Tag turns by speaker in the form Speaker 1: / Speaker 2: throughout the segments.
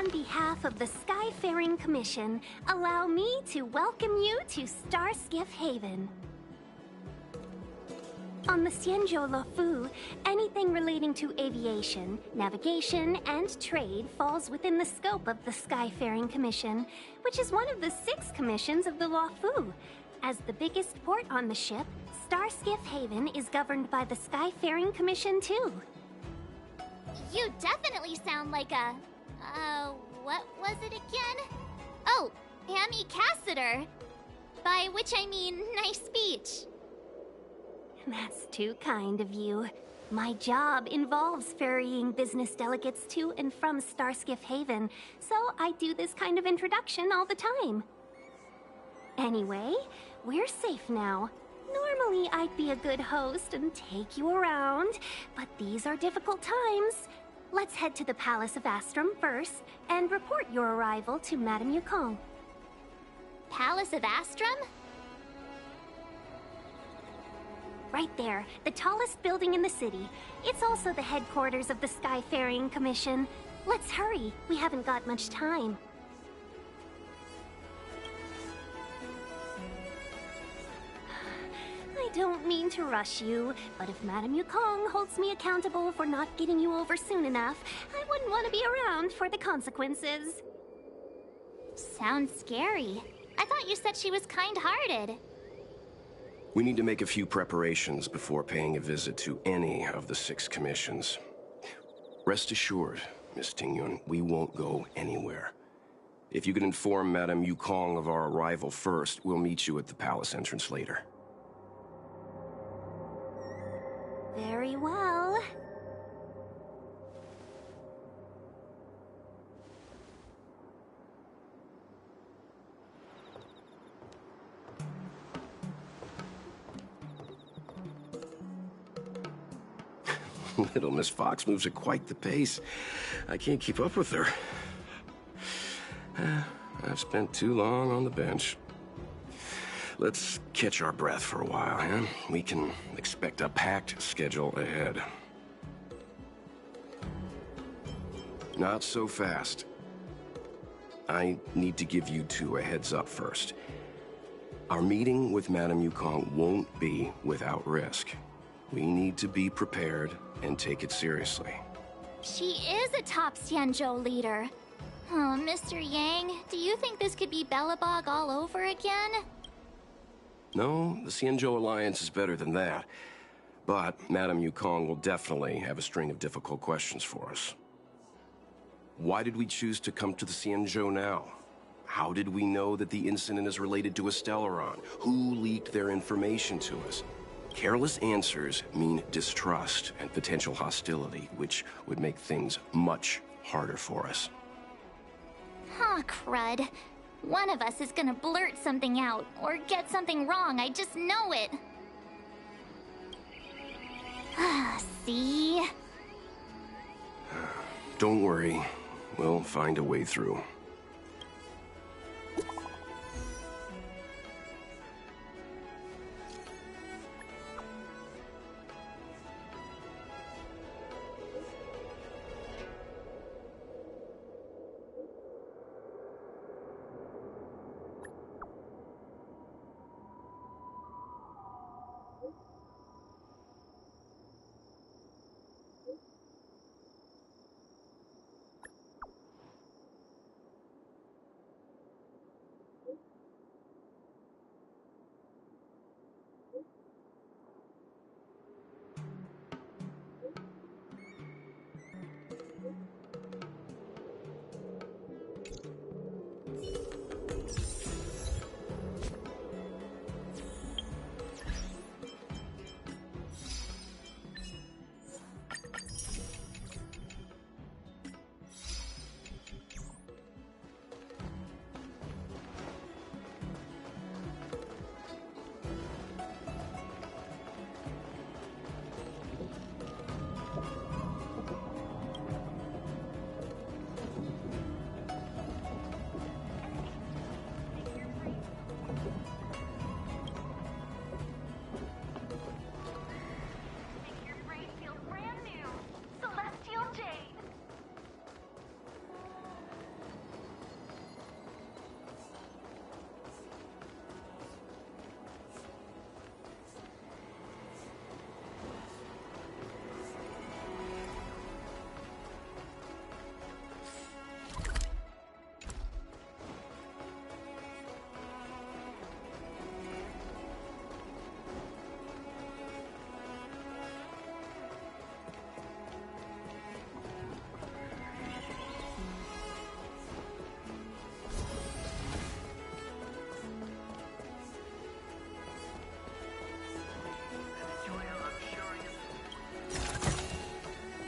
Speaker 1: On behalf of the Skyfaring Commission, allow me to welcome you to Starskiff Haven. On the Xianzhou Luofu, anything relating to aviation, navigation, and trade falls within the scope of the Skyfaring Commission, which is one of the 6 commissions of the Luofu. As the biggest port on the ship, Starskiff Haven is governed by the Skyfaring Commission too.
Speaker 2: You definitely sound like a... what was it again? Oh, Amy Cassiter! By which I mean, nice speech.
Speaker 1: That's too kind of you. My job involves ferrying business delegates to and from Starskiff Haven, so I do this kind of introduction all the time. Anyway, we're safe now. Normally I'd be a good host and take you around, but these are difficult times. Let's head to the Palace of Astrum first and report your arrival to Madame Yukong.
Speaker 2: Palace of Astrum?
Speaker 1: Right there, the tallest building in the city. It's also the headquarters of the Skyfaring Commission. Let's hurry, we haven't got much time. I don't mean to rush you, but if Madame Yukong holds me accountable for not getting you over soon enough, I wouldn't want to be around for the consequences.
Speaker 2: Sounds scary. I thought you said she was kind-hearted.
Speaker 3: We need to make a few preparations before paying a visit to any of the 6 commissions. Rest assured, Miss Tingyun, we won't go anywhere. If you could inform Madame Yukong of our arrival first, we'll meet you at the palace entrance later.
Speaker 1: Very well.
Speaker 3: Little Miss Fox moves at quite the pace. I can't keep up with her. I've spent too long on the bench. Let's catch our breath for a while, huh? We can expect a packed schedule ahead. Not so fast. I need to give you 2 a heads up first. Our meeting with Madame Yukong won't be without risk. We need to be prepared and take it seriously.
Speaker 2: She is a top Xianzhou leader. Oh, Mr. Yang, do you think this could be Belobog all over again?
Speaker 3: No, the Xianzhou Alliance is better than that. But Madame Yukong will definitely have a string of difficult questions for us. Why did we choose to come to the Xianzhou now? How did we know that the incident is related to a Stellaron? Who leaked their information to us? Careless answers mean distrust and potential hostility, which would make things much harder for us.
Speaker 2: Huh, crud. One of us is gonna blurt something out, or get something wrong, I just know it. See?
Speaker 3: Don't worry. We'll find a way through.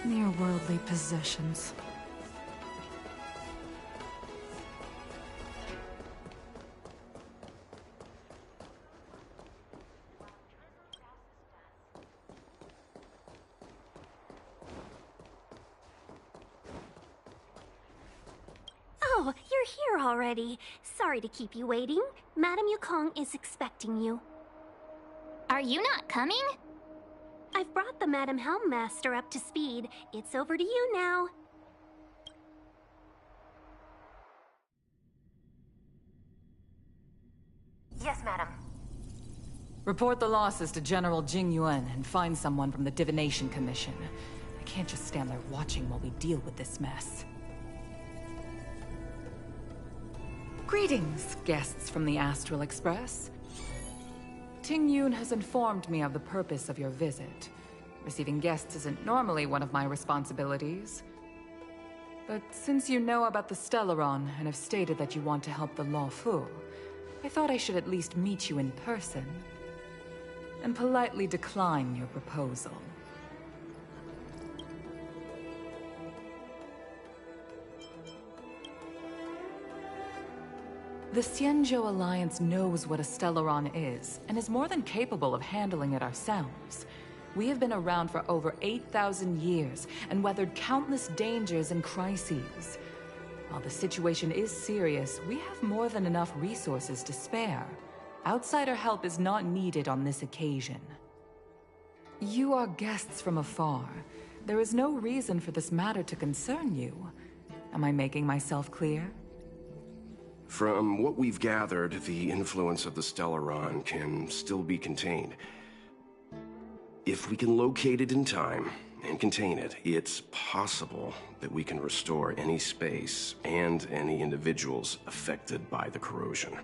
Speaker 4: Mere worldly possessions.
Speaker 1: Oh, you're here already. Sorry to keep you waiting. Madame Yukong is expecting you.
Speaker 2: Are you not coming?
Speaker 1: I've brought the Madame Helmmaster up to speed. It's over to you now.
Speaker 5: Yes, madam.
Speaker 4: Report the losses to General Jing Yuan and find someone from the Divination Commission. I can't just stand there watching while we deal with this mess. Greetings, guests from the Astral Express. Ting Yun has informed me of the purpose of your visit. Receiving guests isn't normally one of my responsibilities. But since you know about the Stellaron and have stated that you want to help the Law Fu, I thought I should at least meet you in person and politely decline your proposal. The Xianzhou Alliance knows what a Stellaron is, and is more than capable of handling it ourselves. We have been around for over 8,000 years, and weathered countless dangers and crises. While the situation is serious, we have more than enough resources to spare. Outsider help is not needed on this occasion. You are guests from afar. There is no reason for this matter to concern you. Am I making myself clear?
Speaker 3: From what we've gathered, the influence of the Stellaron can still be contained. If we can locate it in time and contain it, it's possible that we can restore any space and any individuals affected by the corrosion.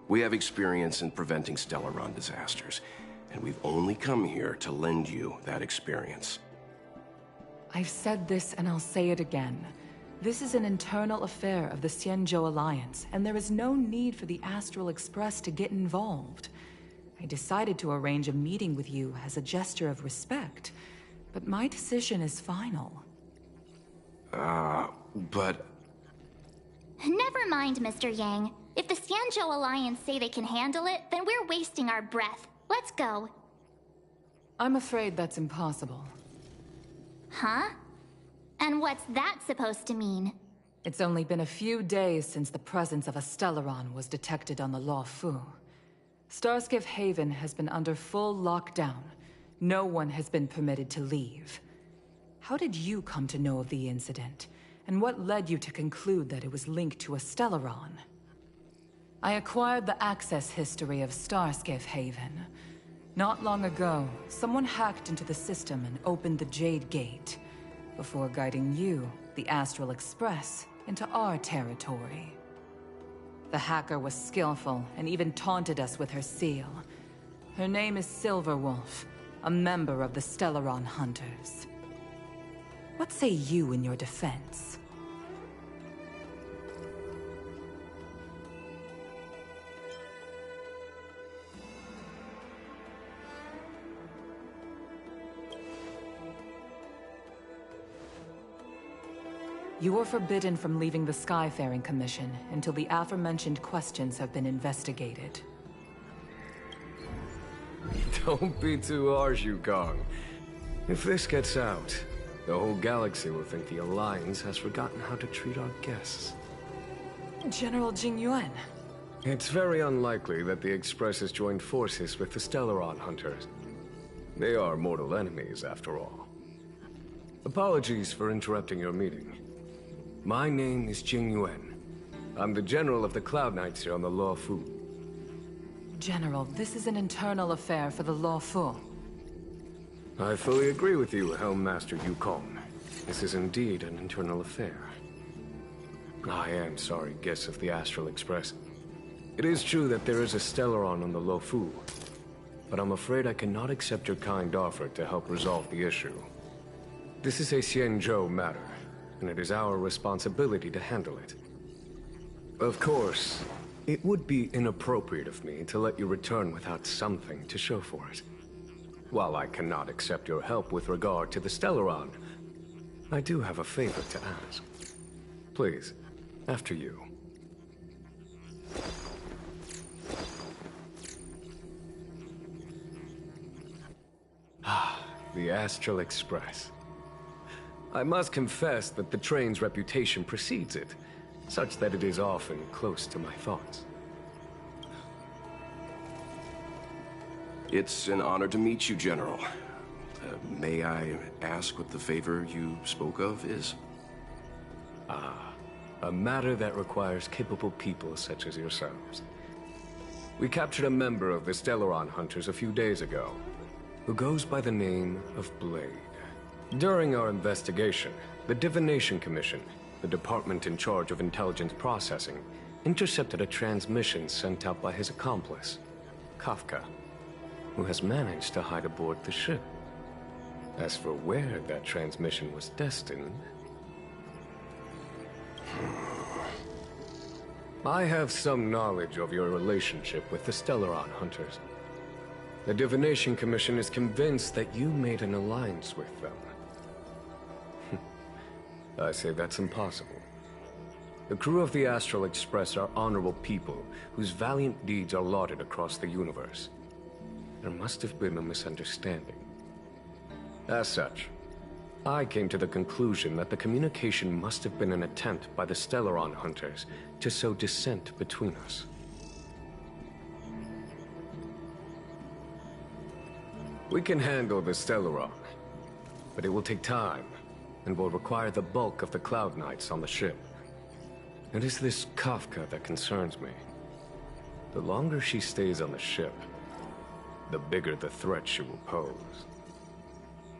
Speaker 3: We have experience in preventing Stellaron disasters, and we've only come here to lend you that experience.
Speaker 4: I've said this and I'll say it again. This is an internal affair of the Xianzhou Alliance, and there is no need for the Astral Express to get involved. I decided to arrange a meeting with you as a gesture of respect, but my decision is final.
Speaker 3: But...
Speaker 2: Never mind, Mr. Yang. If the Xianzhou Alliance say they can handle it, then we're wasting our breath. Let's go.
Speaker 4: I'm afraid that's impossible.
Speaker 2: Huh? And what's that supposed to mean?
Speaker 4: It's only been a few days since the presence of a Stellaron was detected on the Law Fu. Starskiff Haven has been under full lockdown. No one has been permitted to leave. How did you come to know of the incident? And what led you to conclude that it was linked to a Stellaron? I acquired the access history of Starskiff Haven. Not long ago, someone hacked into the system and opened the Jade Gate, before guiding you, the Astral Express, into our territory. The hacker was skillful and even taunted us with her seal. Her name is Silverwolf, a member of the Stellaron Hunters. What say you in your defense? You are forbidden from leaving the Skyfaring Commission until the aforementioned questions have been investigated.
Speaker 6: Don't be too harsh, Yukong. If this gets out, the whole galaxy will think the Alliance has forgotten how to treat our guests.
Speaker 4: General Jing Yuan.
Speaker 6: It's very unlikely that the Express has joined forces with the Stellaron Hunters. They are mortal enemies, after all. Apologies for interrupting your meeting. My name is Jing Yuan. I'm the General of the Cloud Knights here on the Law Fu.
Speaker 4: General, this is an internal affair for the Law Fu.
Speaker 6: I fully agree with you, Helmmaster Yukong. This is indeed an internal affair. I am sorry, guests of the Astral Express. It is true that there is a Stellaron on the Law Fu, but I'm afraid I cannot accept your kind offer to help resolve the issue. This is a Xianzhou matter, and it is our responsibility to handle it. Of course, it would be inappropriate of me to let you return without something to show for it. While I cannot accept your help with regard to the Stellaron, I do have a favor to ask. Please, after you. The Astral Express. I must confess that the train's reputation precedes it, such that it is often close to my thoughts.
Speaker 3: It's an honor to meet you, General. May I ask what the favor you spoke of is?
Speaker 6: A matter that requires capable people such as yourselves. We captured a member of the Stellaron Hunters a few days ago, who goes by the name of Blade. During our investigation, the Divination Commission, the department in charge of intelligence processing, intercepted a transmission sent out by his accomplice, Kafka, who has managed to hide aboard the ship. As for where that transmission was destined... I have some knowledge of your relationship with the Stellaron Hunters. The Divination Commission is convinced that you made an alliance with them. I say that's impossible. The crew of the Astral Express are honorable people whose valiant deeds are lauded across the universe. There must have been a misunderstanding. As such, I came to the conclusion that the communication must have been an attempt by the Stellaron Hunters to sow dissent between us. We can handle the Stellaron, but it will take time, and will require the bulk of the Cloud Knights on the ship. It is this Kafka that concerns me. The longer she stays on the ship, the bigger the threat she will pose.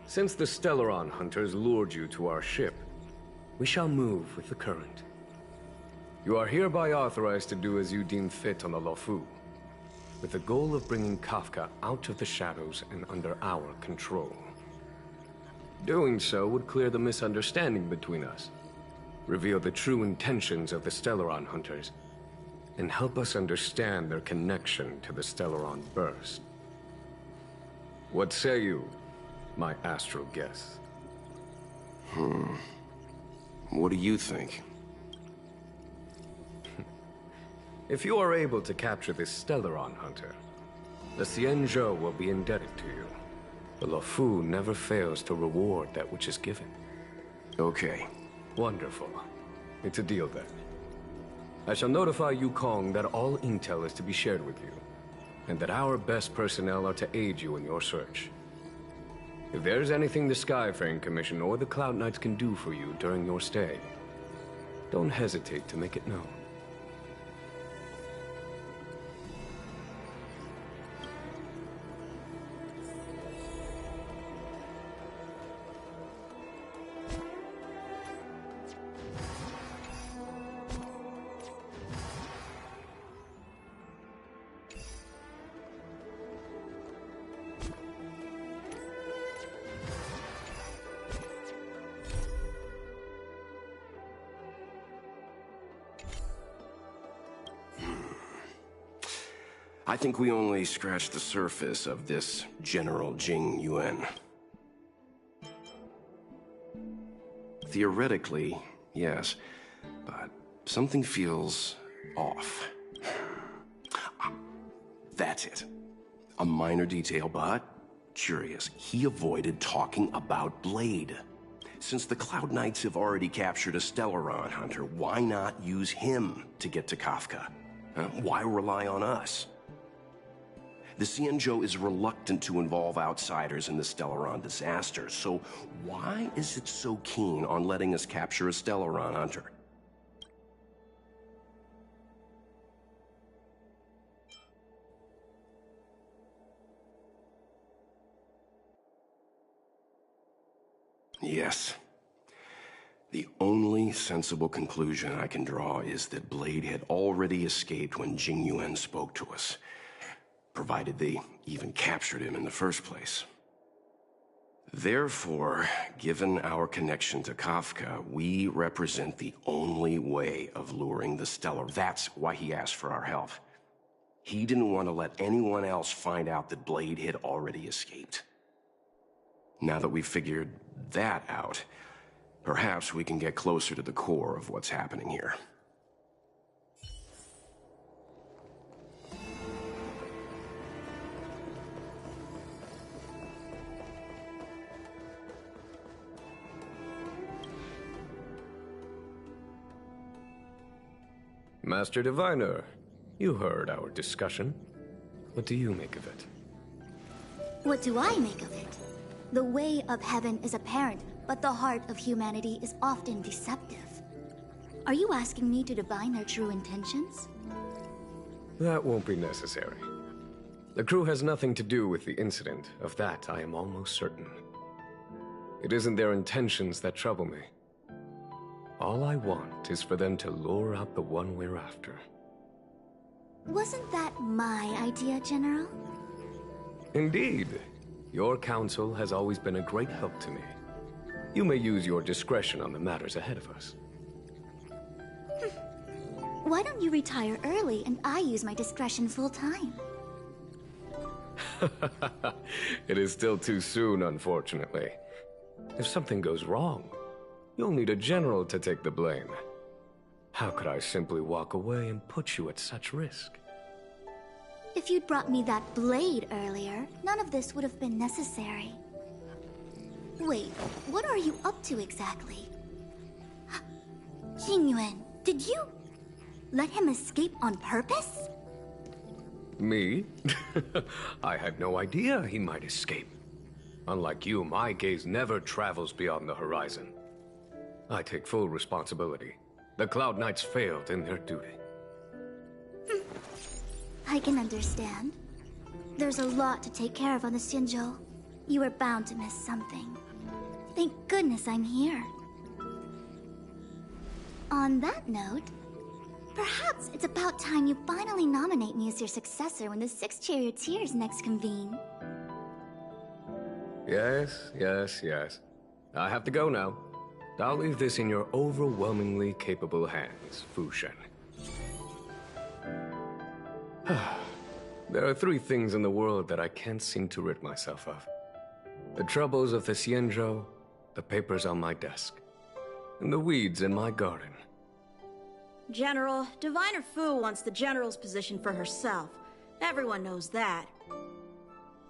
Speaker 6: Since the Stellaron Hunters lured you to our ship, we shall move with the current. You are hereby authorized to do as you deem fit on the Luofu, with the goal of bringing Kafka out of the shadows and under our control. Doing so would clear the misunderstanding between us, reveal the true intentions of the Stellaron Hunters, and help us understand their connection to the Stellaron Burst. What say you, my astral guests?
Speaker 3: What do you think?
Speaker 6: If you are able to capture this Stellaron Hunter, the Xianzhou will be indebted to you. The Luofu never fails to reward that which is given.
Speaker 3: Okay.
Speaker 6: Wonderful. It's a deal then. I shall notify Yukong that all intel is to be shared with you, and that our best personnel are to aid you in your search. If there's anything the Skyfaring Commission or the Cloud Knights can do for you during your stay, don't hesitate to make it known.
Speaker 3: I think we only scratched the surface of this General Jing Yuan. Theoretically, yes, but something feels off. That's it. A minor detail, but curious. He avoided talking about Blade. Since the Cloud Knights have already captured a Stellaron Hunter, why not use him to get to Kafka? Why rely on us? The Xianzhou is reluctant to involve outsiders in the Stellaron disaster, so why is it so keen on letting us capture a Stellaron Hunter? Yes. The only sensible conclusion I can draw is that Blade had already escaped when Jing Yuan spoke to us, provided they even captured him in the first place. Therefore, given our connection to Kafka, we represent the only way of luring the Stellar. That's why he asked for our help. He didn't want to let anyone else find out that Blade had already escaped. Now that we've figured that out, perhaps we can get closer to the core of what's happening here.
Speaker 6: Master Diviner, you heard our discussion. What do you make of it?
Speaker 5: What do I make of it? The way of heaven is apparent, but the heart of humanity is often deceptive. Are you asking me to divine their true intentions?
Speaker 6: That won't be necessary. The crew has nothing to do with the incident. Of that, I am almost certain. It isn't their intentions that trouble me. All I want is for them to lure out the one we're after.
Speaker 5: Wasn't that my idea, General?
Speaker 6: Indeed. Your counsel has always been a great help to me. You may use your discretion on the matters ahead of us.
Speaker 5: Why don't you retire early and I use my discretion full time?
Speaker 6: It is still too soon, unfortunately. If something goes wrong, you'll need a general to take the blame. How could I simply walk away and put you at such risk?
Speaker 5: If you'd brought me that blade earlier, none of this would have been necessary. Wait, what are you up to exactly? Qingyuan, did you let him escape on purpose?
Speaker 6: Me? I had no idea he might escape. Unlike you, my gaze never travels beyond the horizon. I take full responsibility. The Cloud Knights failed in their duty.
Speaker 5: I can understand. There's a lot to take care of on the Xinzhou. You were bound to miss something. Thank goodness I'm here. On that note, perhaps it's about time you finally nominate me as your successor when the Six Charioteers next convene.
Speaker 6: Yes. I have to go now. I'll leave this in your overwhelmingly capable hands, Fu Shen. There are 3 things in the world that I can't seem to rid myself of. The troubles of the Xianzhou, the papers on my desk, and the weeds in my garden.
Speaker 7: General, Diviner Fu wants the General's position for herself. Everyone knows that.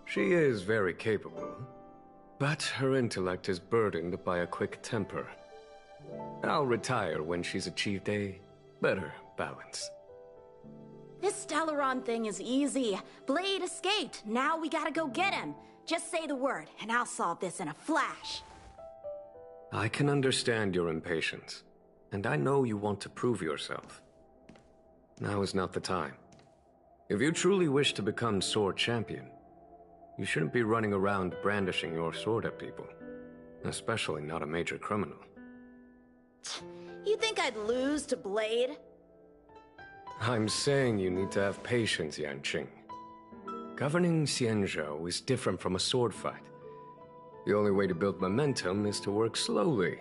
Speaker 6: She is very capable, but her intellect is burdened by a quick temper. I'll retire when she's achieved a better balance.
Speaker 7: This Stellaron thing is easy. Blade escaped. Now we gotta go get him. Just say the word, and I'll solve this in a flash.
Speaker 6: I can understand your impatience, and I know you want to prove yourself. Now is not the time. If you truly wish to become Sword Champion, you shouldn't be running around brandishing your sword at people. Especially not a major criminal.
Speaker 7: You think I'd lose to Blade?
Speaker 6: I'm saying you need to have patience, Yanqing. Governing Xianzhou is different from a sword fight. The only way to build momentum is to work slowly.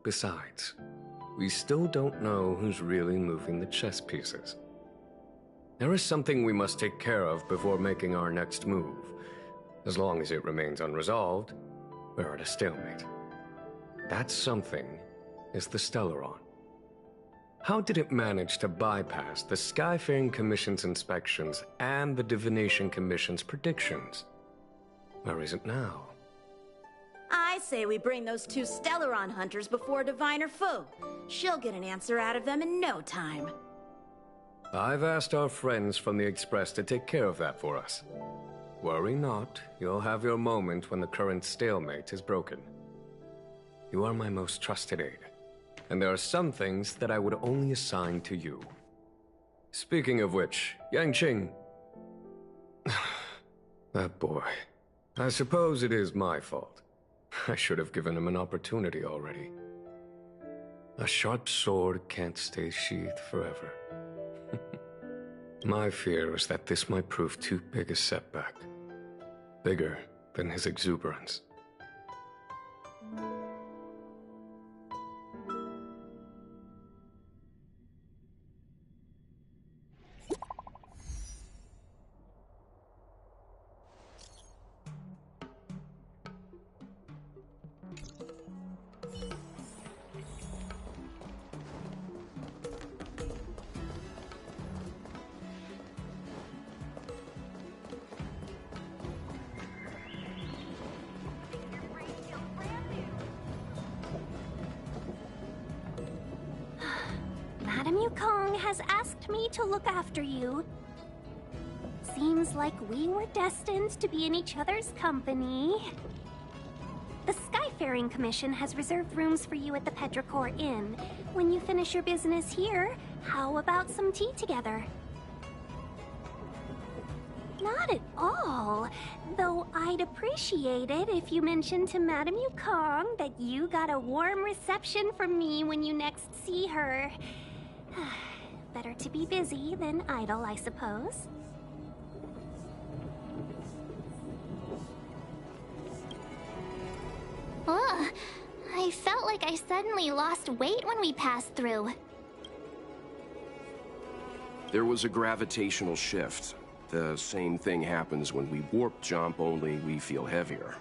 Speaker 6: Besides, we still don't know who's really moving the chess pieces. There is something we must take care of before making our next move. As long as it remains unresolved, we're at a stalemate. That something is the Stellaron. How did it manage to bypass the Skyfaring Commission's inspections and the Divination Commission's predictions? Where is it now?
Speaker 7: I say we bring those 2 Stellaron hunters before Diviner Fu. She'll get an answer out of them in no time.
Speaker 6: I've asked our friends from the Express to take care of that for us. Worry not, you'll have your moment when the current stalemate is broken. You are my most trusted aide, and there are some things that I would only assign to you. Speaking of which, Yanqing... That boy. I suppose it is my fault. I should have given him an opportunity already. A sharp sword can't stay sheathed forever. My fear is that this might prove too big a setback. Bigger than his exuberance.
Speaker 1: Yukong has asked me to look after you. Seems like we were destined to be in each other's company. The Skyfaring Commission has reserved rooms for you at the Petrichor Inn. When you finish your business here, how about some tea together? Not at all. Though I'd appreciate it if you mentioned to Madame Yukong that you got a warm reception from me when you next see her. Better to be busy than idle, I suppose.
Speaker 2: Ugh, I felt like I suddenly lost weight when we passed through.
Speaker 3: There was a gravitational shift. The same thing happens when we warp jump, only we feel heavier.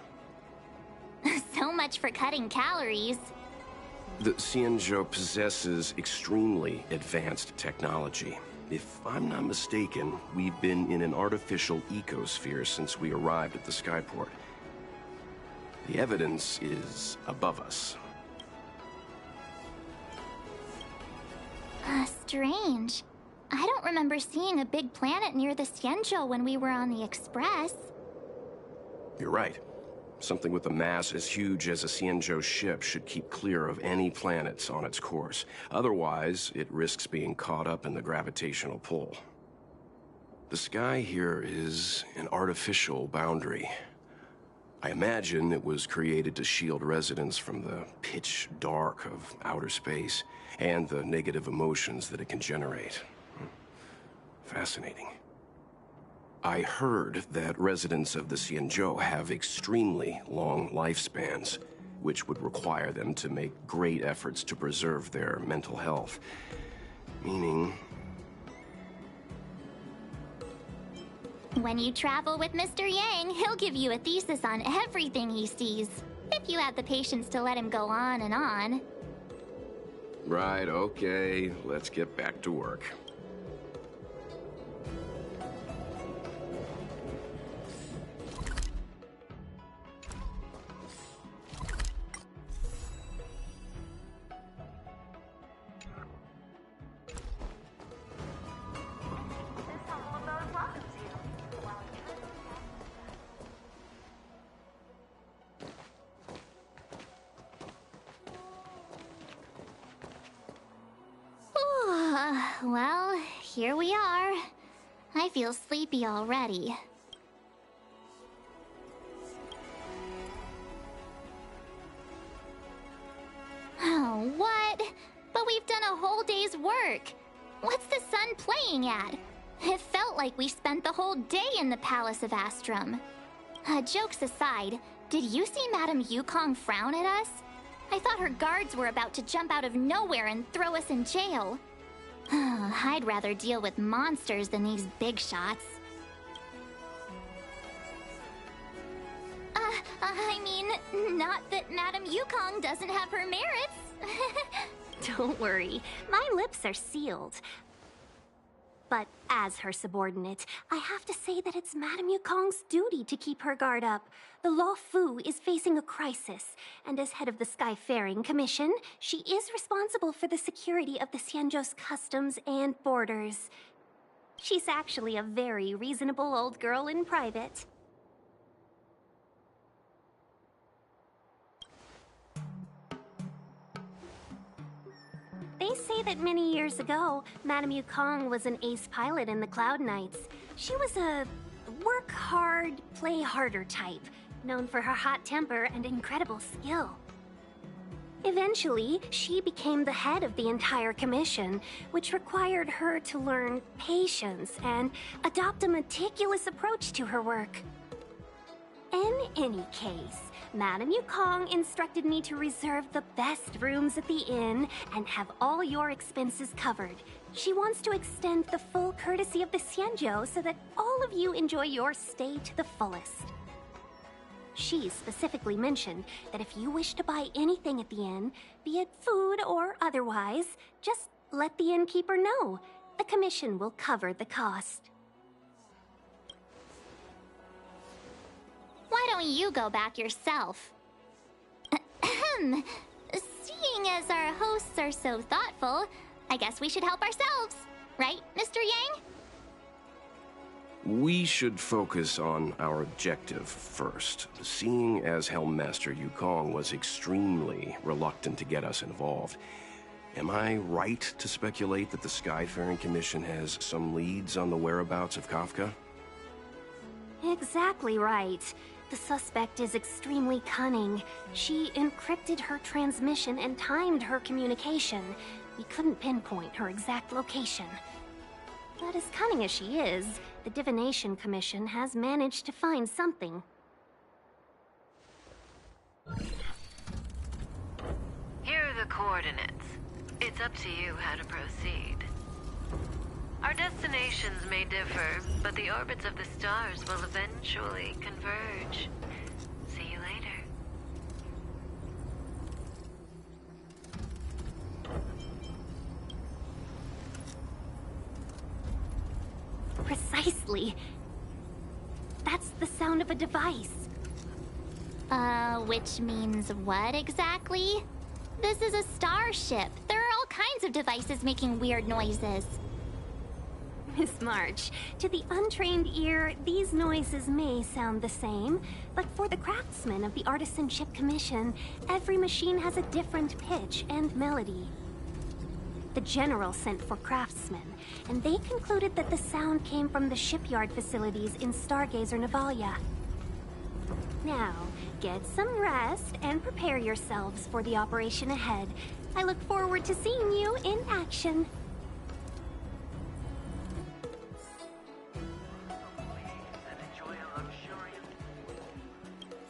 Speaker 2: So much for cutting calories.
Speaker 3: The Xianzhou possesses extremely advanced technology. If I'm not mistaken, we've been in an artificial ecosphere since we arrived at the Skyport. The evidence is above us.
Speaker 2: Strange. I don't remember seeing a big planet near the Xianzhou when we were on the Express.
Speaker 3: You're right. Something with a mass as huge as a Xianzhou ship should keep clear of any planets on its course. Otherwise, it risks being caught up in the gravitational pull. The sky here is an artificial boundary. I imagine it was created to shield residents from the pitch dark of outer space and the negative emotions that it can generate. Fascinating. I heard that residents of the Xianzhou have extremely long lifespans, which would require them to make great efforts to preserve their mental health. Meaning...
Speaker 2: When you travel with Mr. Yang, he'll give you a thesis on everything he sees. If you have the patience to let him go on and on.
Speaker 3: Right, okay. Let's get back to work.
Speaker 2: Well, here we are. I feel sleepy already. Oh, what? But we've done a whole day's work. What's the sun playing at? It felt like we spent the whole day in the Palace of Astrum. Jokes aside, did you see Madame Yukong frown at us? I thought her guards were about to jump out of nowhere and throw us in jail. I'd rather deal with monsters than these big shots. I mean, not that Madame Yukong doesn't have her merits.
Speaker 1: Don't worry, my lips are sealed. But as her subordinate, I have to say that it's Madame Yukong's duty to keep her guard up. The Law Fu is facing a crisis, and as head of the Skyfaring Commission, she is responsible for the security of the Xianzhou's customs and borders. She's actually a very reasonable old girl in private. They say that many years ago, Madame Yukong was an ace pilot in the Cloud Knights. She was a work hard, play harder type, known for her hot temper and incredible skill. Eventually, she became the head of the entire commission, which required her to learn patience and adopt a meticulous approach to her work. In any case, Madame Yukong instructed me to reserve the best rooms at the inn and have all your expenses covered. She wants to extend the full courtesy of the Xianzhou so that all of you enjoy your stay to the fullest. She specifically mentioned that if you wish to buy anything at the inn, be it food or otherwise, just let the innkeeper know. The commission will cover the cost.
Speaker 2: Why don't you go back yourself? Seeing as our hosts are so thoughtful, I guess we should help ourselves. Right, Mr. Yang?
Speaker 3: We should focus on our objective first. Seeing as Helmmaster Yukong was extremely reluctant to get us involved, am I right to speculate that the Skyfaring Commission has some leads on the whereabouts of Kafka?
Speaker 1: Exactly right. The suspect is extremely cunning. She encrypted her transmission and timed her communication. We couldn't pinpoint her exact location. But as cunning as she is, the Divination Commission has managed to find something.
Speaker 8: Here are the coordinates. It's up to you how to proceed. Our destinations may differ, but the orbits of the stars will eventually converge. See you later.
Speaker 1: Precisely. That's the sound of a device.
Speaker 2: Which means what exactly? This is a starship. There are all kinds of devices making weird noises.
Speaker 1: Miss March, to the untrained ear, these noises may sound the same, but for the craftsmen of the Artisan Ship Commission, every machine has a different pitch and melody. The General sent for craftsmen, and they concluded that the sound came from the shipyard facilities in Stargazer Navalia. Now, get some rest and prepare yourselves for the operation ahead. I look forward to seeing you in action.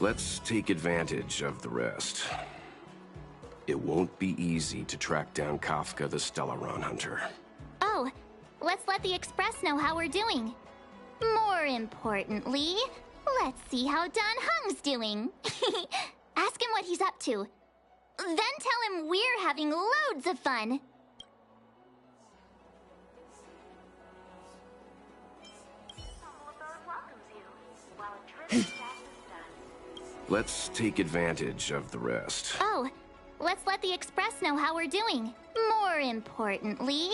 Speaker 3: Let's take advantage of the rest. It won't be easy to track down Kafka the Stellaron Hunter.
Speaker 2: Oh, let's let the Express know how we're doing. More importantly, let's see how Don Hung's doing. Ask him what he's up to. Then tell him we're having loads of fun.
Speaker 3: Let's take advantage of the rest.
Speaker 2: Oh, let's let the Express know how we're doing. More importantly...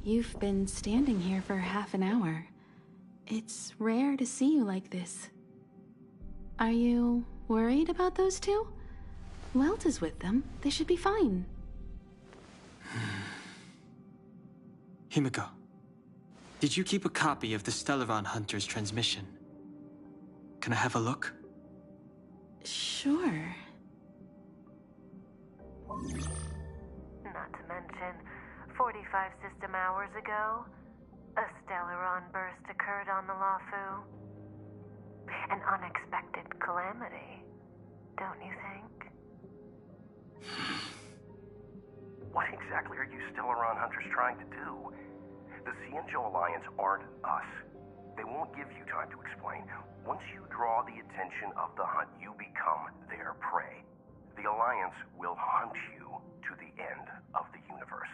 Speaker 7: You've been standing here for half an hour. It's rare to see you like this. Are you worried about those two? Welt is with them. They should be fine.
Speaker 9: Himiko, did you keep a copy of the Stellaron Hunter's transmission? Can I have a look?
Speaker 7: Sure.
Speaker 8: Not to mention, 45 system hours ago, a Stellaron burst occurred on the Luofu. An unexpected calamity, don't you think?
Speaker 3: What exactly are you Stellaron Hunters trying to do? The Xianzhou Alliance aren't us. They won't give you time to explain. Once you draw the attention of the hunt, you become their prey. The Alliance will hunt you to the end of the universe.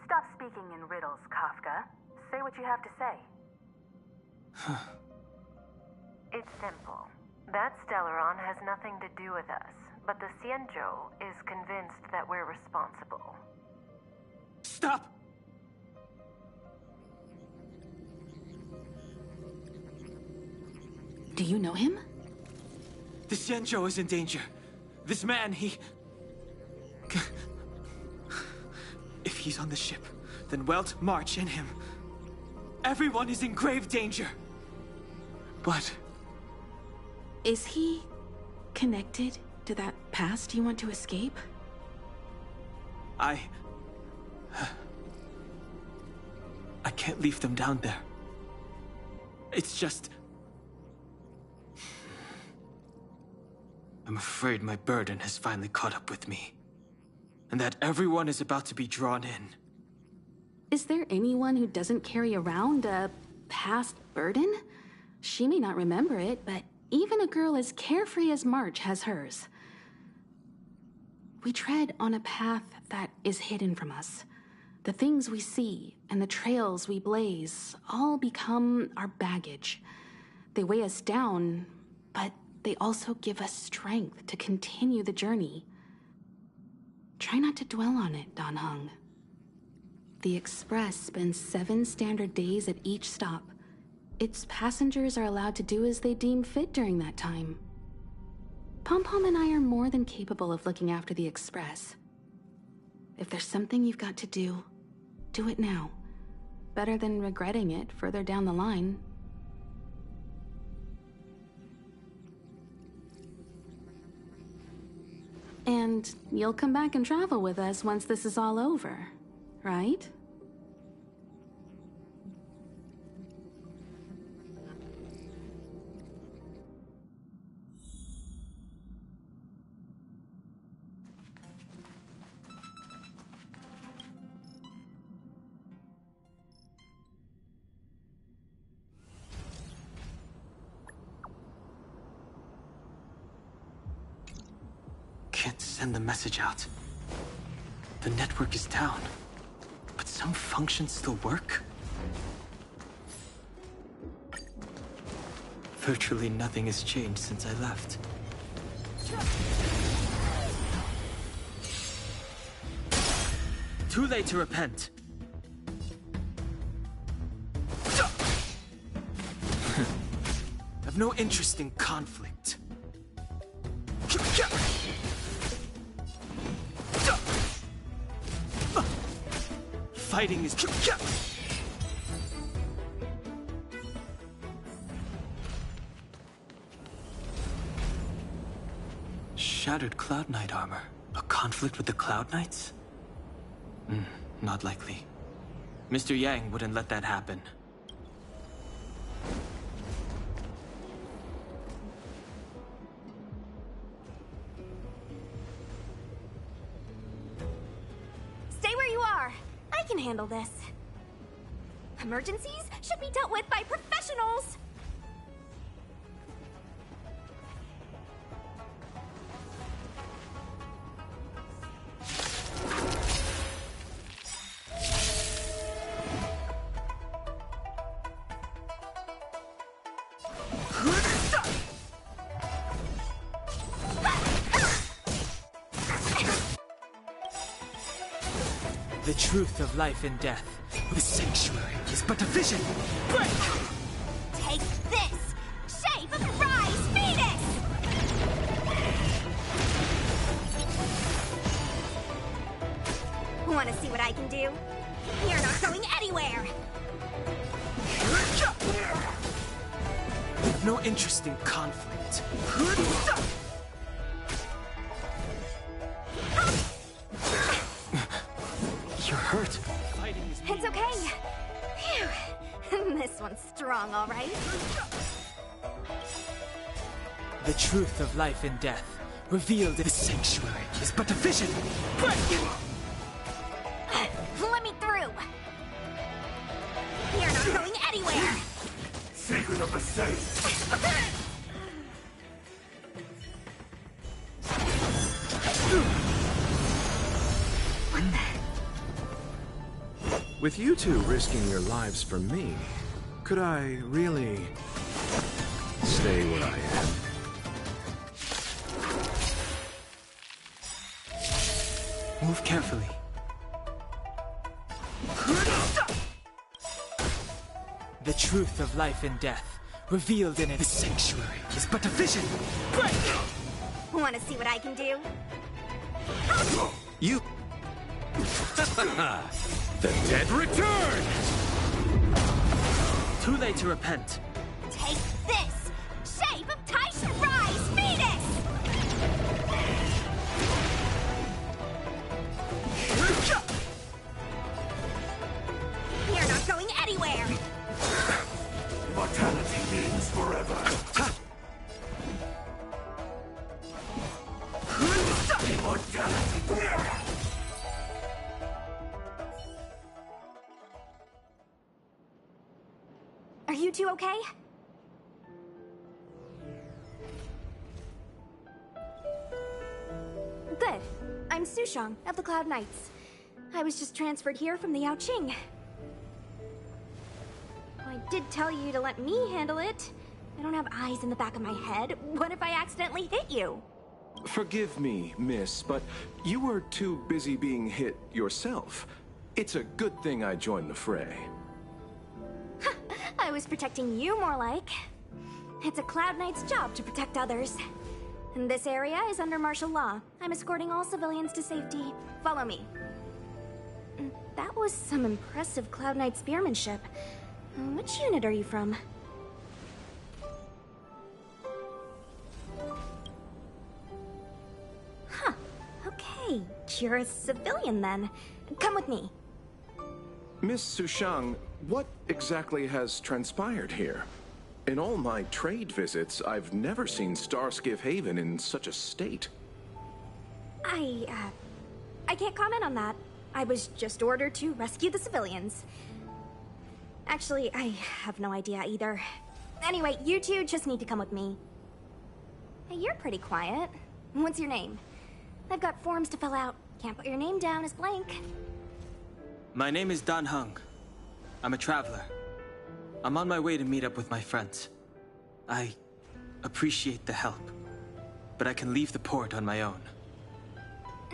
Speaker 10: Stop speaking in riddles, Kafka. Say what you have to say.
Speaker 8: It's simple. That Stellaron has nothing to do with us, but the Xianzhou is convinced that we're responsible.
Speaker 9: Stop!
Speaker 7: Do you know him?
Speaker 9: The Xianzhou is in danger. This man, he... If he's on the ship, then Welt, March, and him. Everyone is in grave danger. But...
Speaker 7: Is he connected to that past you want to escape?
Speaker 9: I can't leave them down there. It's just... I'm afraid my burden has finally caught up with me. And that everyone is about to be drawn in.
Speaker 7: Is there anyone who doesn't carry around a past burden? She may not remember it, but Even a girl as carefree as March has hers. We tread on a path that is hidden from us. The things we see and the trails we blaze all become our baggage. They weigh us down, but they also give us strength to continue the journey. Try not to dwell on it, Dan Heng. The Express spends 7 standard days at each stop. Its passengers are allowed to do as they deem fit during that time. Pom-Pom and I are more than capable of looking after the Express. If there's something you've got to do it now. Better than regretting it further down the line. And you'll come back and travel with us once this is all over, right?
Speaker 9: Can't send the message out. The network is down, but some functions still work. Virtually nothing has changed since I left. Too late to repent. I've no interest in conflict. Fighting is... Shattered Cloud Knight armor. A conflict with the Cloud Knights? Not likely. Mr. Yang wouldn't let that happen.
Speaker 1: Stay where you are. I can handle this. Emergencies should be dealt with by professionals.
Speaker 9: The truth of life and death. The sanctuary is but a vision. Break!
Speaker 1: Take this! Shape of the Rise Phoenix! Want to see what I can do? You're not going anywhere!
Speaker 9: I have no interest in conflict. You're hurt.
Speaker 1: It's okay. Phew. This one's strong, all right.
Speaker 9: The truth of life and death, revealed in the sanctuary, is but a vision. Break!
Speaker 1: Let me through. You're not going anywhere.
Speaker 11: Secret of the safe.
Speaker 6: With you two risking your lives for me, could I really stay where I am?
Speaker 9: Move carefully. The truth of life and death, revealed in it. The sanctuary is but a vision. Break!
Speaker 1: Want to see what I can do?
Speaker 6: You... The dead return!
Speaker 9: Too late to repent.
Speaker 1: Take this! Shape of Taisha Rise Phoenix! You're not going anywhere!
Speaker 11: Immortality means forever. Immortality.
Speaker 1: Are you two okay?
Speaker 12: I'm Sushang of the Cloud Knights. I was just transferred here from the Yaoqing. I did tell you to let me handle it. I don't have eyes in the back of my head. What if I accidentally hit you?
Speaker 13: Forgive me, miss, but you were too busy being hit yourself. It's a good thing I joined the fray.
Speaker 12: I was protecting you more like. It's a Cloud Knight's job to protect others. And this area is under martial law. I'm escorting all civilians to safety. Follow me. That was some impressive Cloud Knight spearmanship. Which unit are you from? Huh. Okay, you're a civilian then. Come with me.
Speaker 13: Miss Sushang, what exactly has transpired here? In all my trade visits, I've never seen Starskiff Haven in such a state.
Speaker 12: I can't comment on that. I was just ordered to rescue the civilians. Actually, I have no idea either. Anyway, you two just need to come with me. Hey, you're pretty quiet. What's your name? I've got forms to fill out. Can't put your name down as blank.
Speaker 9: My name is Dan Hung. I'm a traveler. I'm on my way to meet up with my friends. I appreciate the help, but I can leave the port on my own.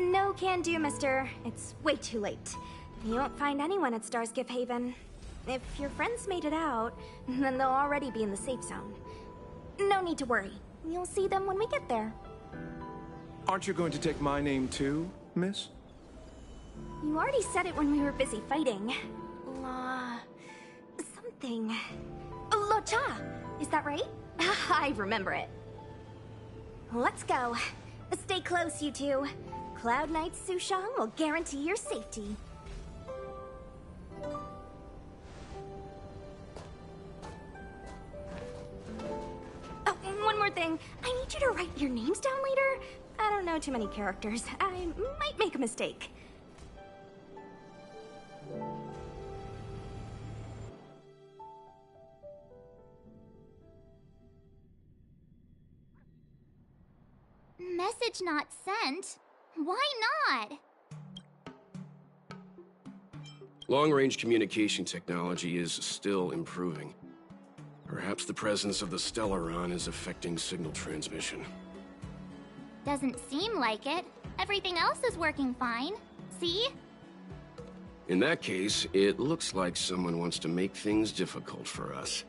Speaker 12: No can do, mister. It's way too late. You won't find anyone at Starskiff Haven. If your friends made it out, then they'll already be in the safe zone. No need to worry. You'll see them when we get there.
Speaker 13: Aren't you going to take my name too, miss?
Speaker 12: You already said it when we were busy fighting. Something. Lo-cha! Is that right? I remember it. Let's go. Stay close, you two. Cloud Knight Sushang will guarantee your safety. Oh, one more thing. I need you to write your names down later. I don't know too many characters. I might make a mistake.
Speaker 2: Message not sent? Why not?
Speaker 3: Long-range communication technology is still improving. Perhaps the presence of the Stellaron is affecting signal transmission.
Speaker 2: Doesn't seem like it. Everything else is working fine. See?
Speaker 3: In that case, it looks like someone wants to make things difficult for us.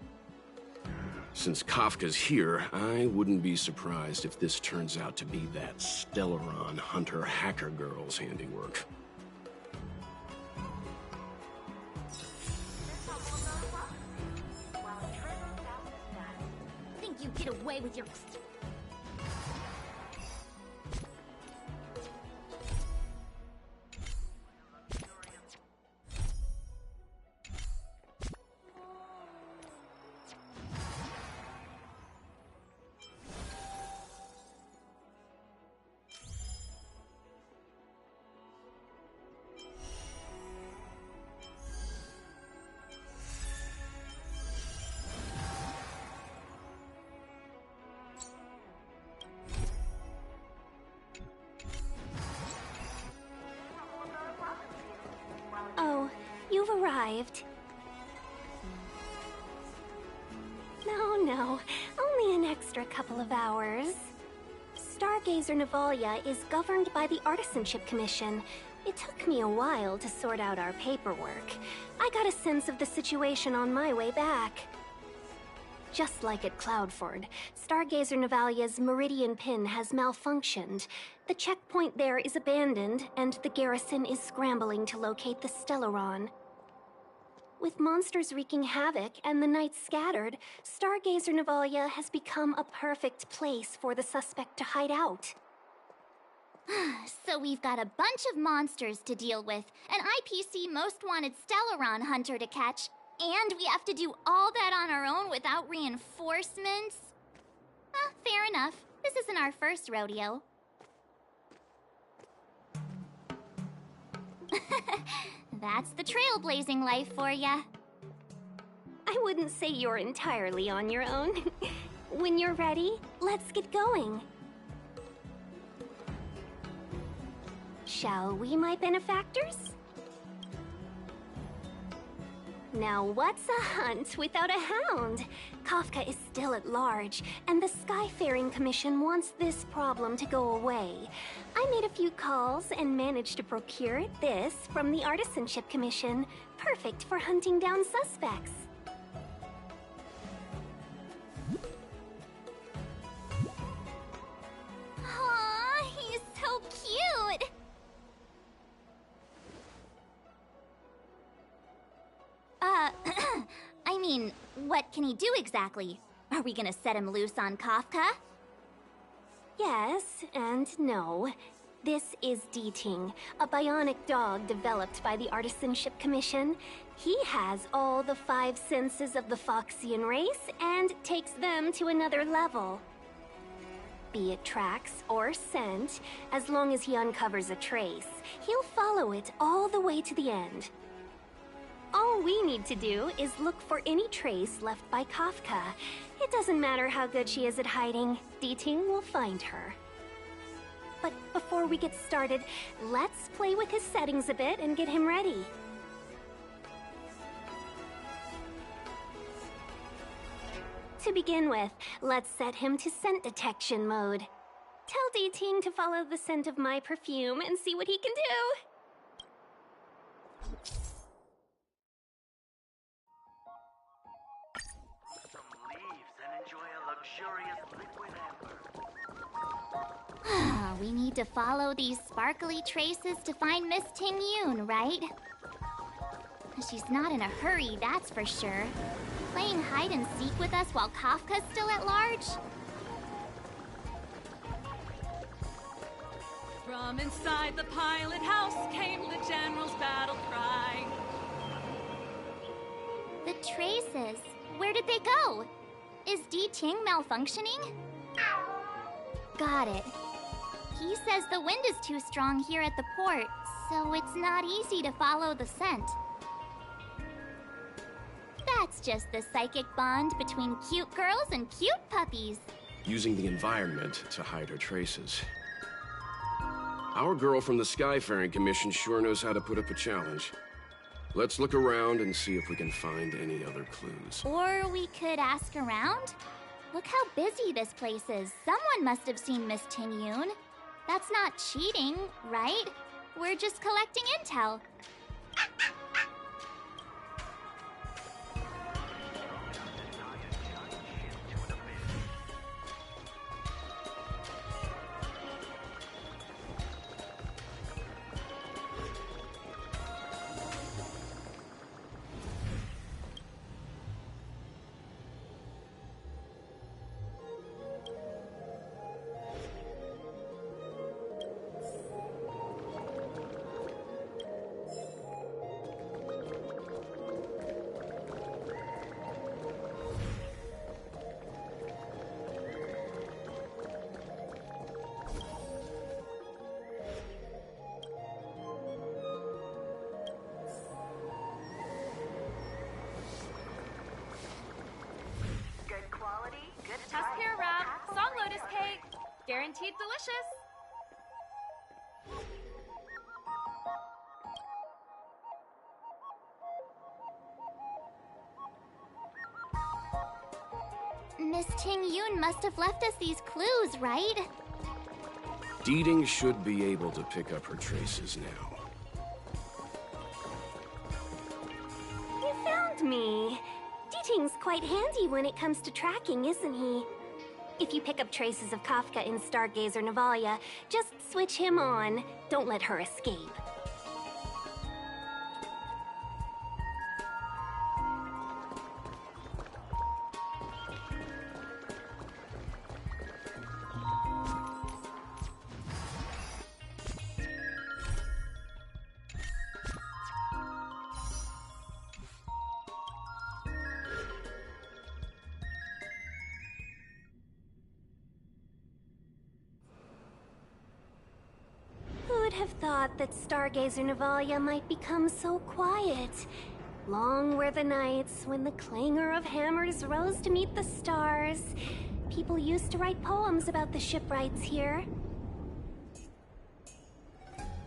Speaker 3: Since Kafka's here, I wouldn't be surprised if this turns out to be that Stellaron hunter hacker girl's handiwork.
Speaker 2: Think you get away with your...
Speaker 1: Oh, you've arrived. No, only an extra couple of hours. Stargazer Navalia is governed by the Artisanship Commission. It took me a while to sort out our paperwork. I got a sense of the situation on my way back. Just like at Cloudford, Stargazer Navalia's Meridian Pin has malfunctioned. The checkpoint there is abandoned, and the garrison is scrambling to locate the Stellaron. With monsters wreaking havoc and the Knights scattered, Stargazer Navalia has become a perfect place for the suspect to hide out.
Speaker 2: So we've got a bunch of monsters to deal with, an IPC Most Wanted Stellaron hunter to catch, and we have to do all that on our own without reinforcements? Fair enough. This isn't our first rodeo. That's the trailblazing life for ya.
Speaker 1: I wouldn't say you're entirely on your own. When you're ready, let's get going. shall we, my benefactors? Now what's a hunt without a hound? Kafka is still at large, and the Skyfaring Commission wants this problem to go away. I made a few calls and managed to procure this from the Artisanship Commission. Perfect for hunting down suspects.
Speaker 2: Aw, he's so cute! I mean, what can he do exactly? Are we gonna set him loose on Kafka?
Speaker 1: Yes and no. This is Deeting, a bionic dog developed by the Artisanship Commission. He has all the 5 senses of the Foxian race and takes them to another level. Be it tracks or scent, as long as he uncovers a trace, he'll follow it all the way to the end. All we need to do is look for any trace left by Kafka. It doesn't matter how good she is at hiding, Deeting will find her. But before we get started, let's play with his settings a bit and get him ready. To begin with, let's set him to scent detection mode. Tell Deeting to follow the scent of my perfume and see what he can do.
Speaker 2: We need to follow these sparkly traces to find Miss Ting Yun, right? She's not in a hurry, that's for sure. Playing hide and seek with us while Kafka's still at large?
Speaker 14: From inside the pilot house came the general's battle cry.
Speaker 2: The traces, where did they go? Is Deeting malfunctioning? Got it. He says the wind is too strong here at the port, so it's not easy to follow the scent. That's just the psychic bond between cute girls and cute puppies.
Speaker 3: Using the environment to hide her traces. Our girl from the Skyfaring Commission sure knows how to put up a challenge. Let's look around and see if we can find any other clues.
Speaker 2: Or we could ask around? Look how busy this place is. Someone must have seen Miss Ting Yun. That's not cheating, right? We're just collecting intel.
Speaker 14: Guaranteed delicious.
Speaker 2: Miss Ting Yun must have left us these clues, right?
Speaker 3: Deeting should be able to pick up her traces now.
Speaker 1: You found me. Deeting's quite handy when it comes to tracking, isn't he? If you pick up traces of Kafka in Stargazer Navalia, just switch him on. Don't let her escape. Who'd have thought that Stargazer Navalia might become so quiet? Long were the nights when the clangor of hammers rose to meet the stars. People used to write poems about the shipwrights here.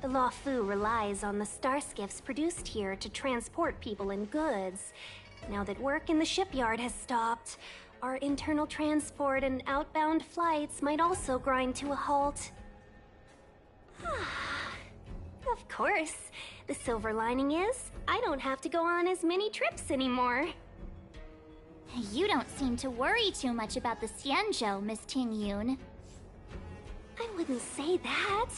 Speaker 1: The Law Fu relies on the star skiffs produced here to transport people and goods. Now that work in the shipyard has stopped, our internal transport and outbound flights might also grind to a halt. Of course. The silver lining is, I don't have to go on as many trips anymore.
Speaker 2: You don't seem to worry too much about the Xianzhou, Miss Ting Yun.
Speaker 1: I wouldn't say that.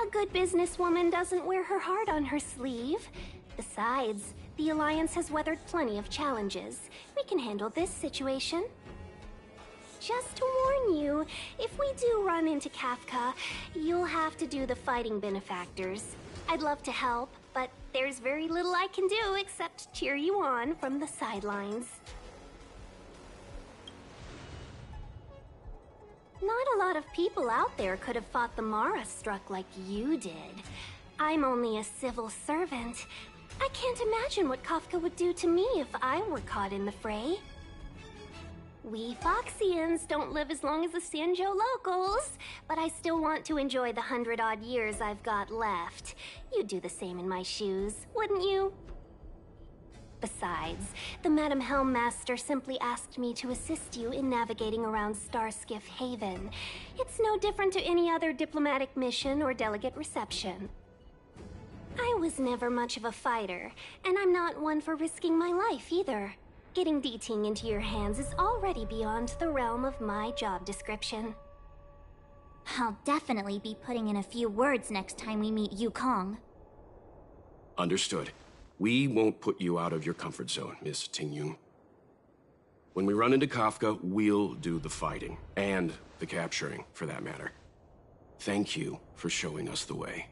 Speaker 1: A good businesswoman doesn't wear her heart on her sleeve. Besides, the Alliance has weathered plenty of challenges. We can handle this situation. Just to warn you, if we do run into Kafka, you'll have to do the fighting benefactors. I'd love to help, but there's very little I can do except cheer you on from the sidelines. Not a lot of people out there could have fought the Mara-Struck like you did. I'm only a civil servant. I can't imagine what Kafka would do to me if I were caught in the fray. We Foxians don't live as long as the Xianzhou locals, but I still want to enjoy the 100-odd years I've got left. You'd do the same in my shoes, wouldn't you? Besides, the Madam Helmmaster simply asked me to assist you in navigating around Starskiff Haven. It's no different to any other diplomatic mission or delegate reception. I was never much of a fighter, and I'm not one for risking my life either. Getting D-Ting into your hands is already beyond the realm of my job description.
Speaker 2: I'll definitely be putting in a few words next time we meet Yukong.
Speaker 3: Understood. We won't put you out of your comfort zone, Miss Ting-Yun. When we run into Kafka, we'll do the fighting. And the capturing, for that matter. Thank you for showing us the way.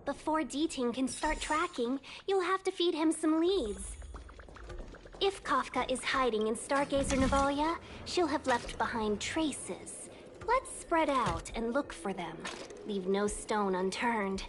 Speaker 1: Before D-Ting can start tracking, you'll have to feed him some leads. If Kafka is hiding in Stargazer Navalia, she'll have left behind traces. Let's spread out and look for them. Leave no stone unturned.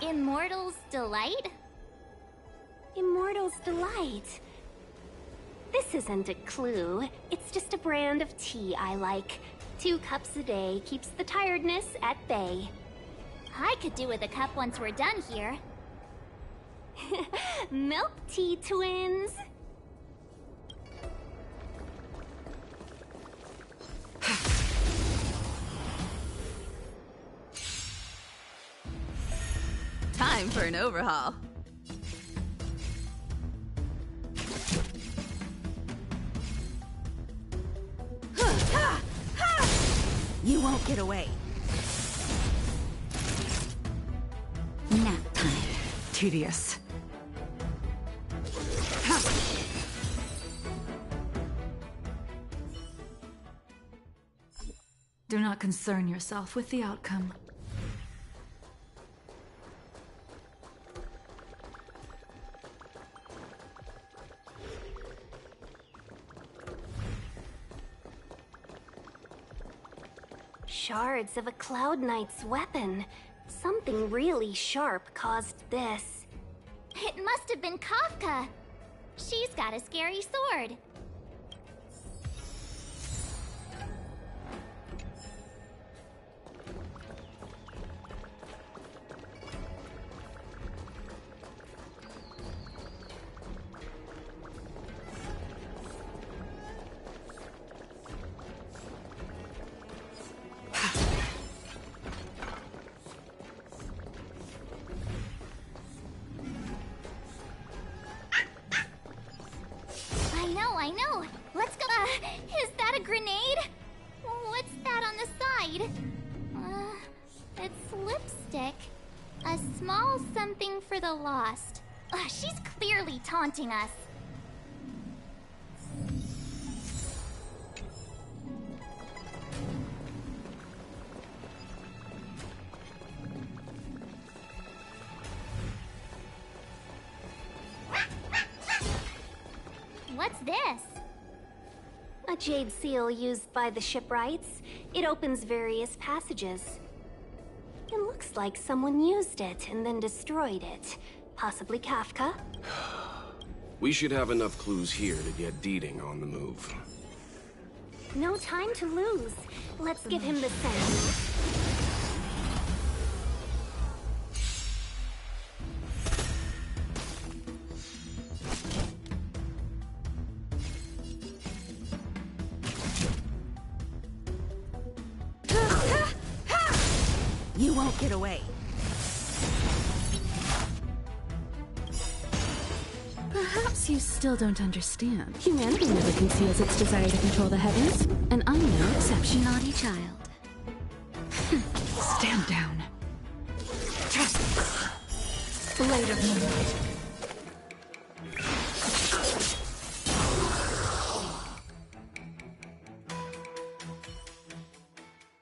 Speaker 2: Immortal's Delight?
Speaker 1: Immortal's Delight? This isn't a clue. It's just a brand of tea I like. 2 cups a day keeps the tiredness at bay.
Speaker 2: I could do with a cup once we're done here.
Speaker 1: Milk tea twins!
Speaker 15: Time for an overhaul. You won't get away.
Speaker 4: Nap time. Tedious. Do not concern yourself with the outcome.
Speaker 1: Shards of a Cloud Knight's weapon. Something really sharp caused this.
Speaker 2: It must have been Kafka. She's got a scary sword. Small something for the lost. Ugh, she's clearly taunting us. What's this?
Speaker 1: A jade seal used by the shipwrights. It opens various passages. It looks like someone used it and then destroyed it. Possibly Kafka?
Speaker 3: We should have enough clues here to get Deeding on the move.
Speaker 1: No time to lose. Let's give him the scent.
Speaker 15: You won't get away.
Speaker 7: Perhaps you still don't understand. Humanity never conceals its desire to control the heavens, and I'm no exception.
Speaker 5: Naughty child.
Speaker 7: Stand down. Blade of moonlight.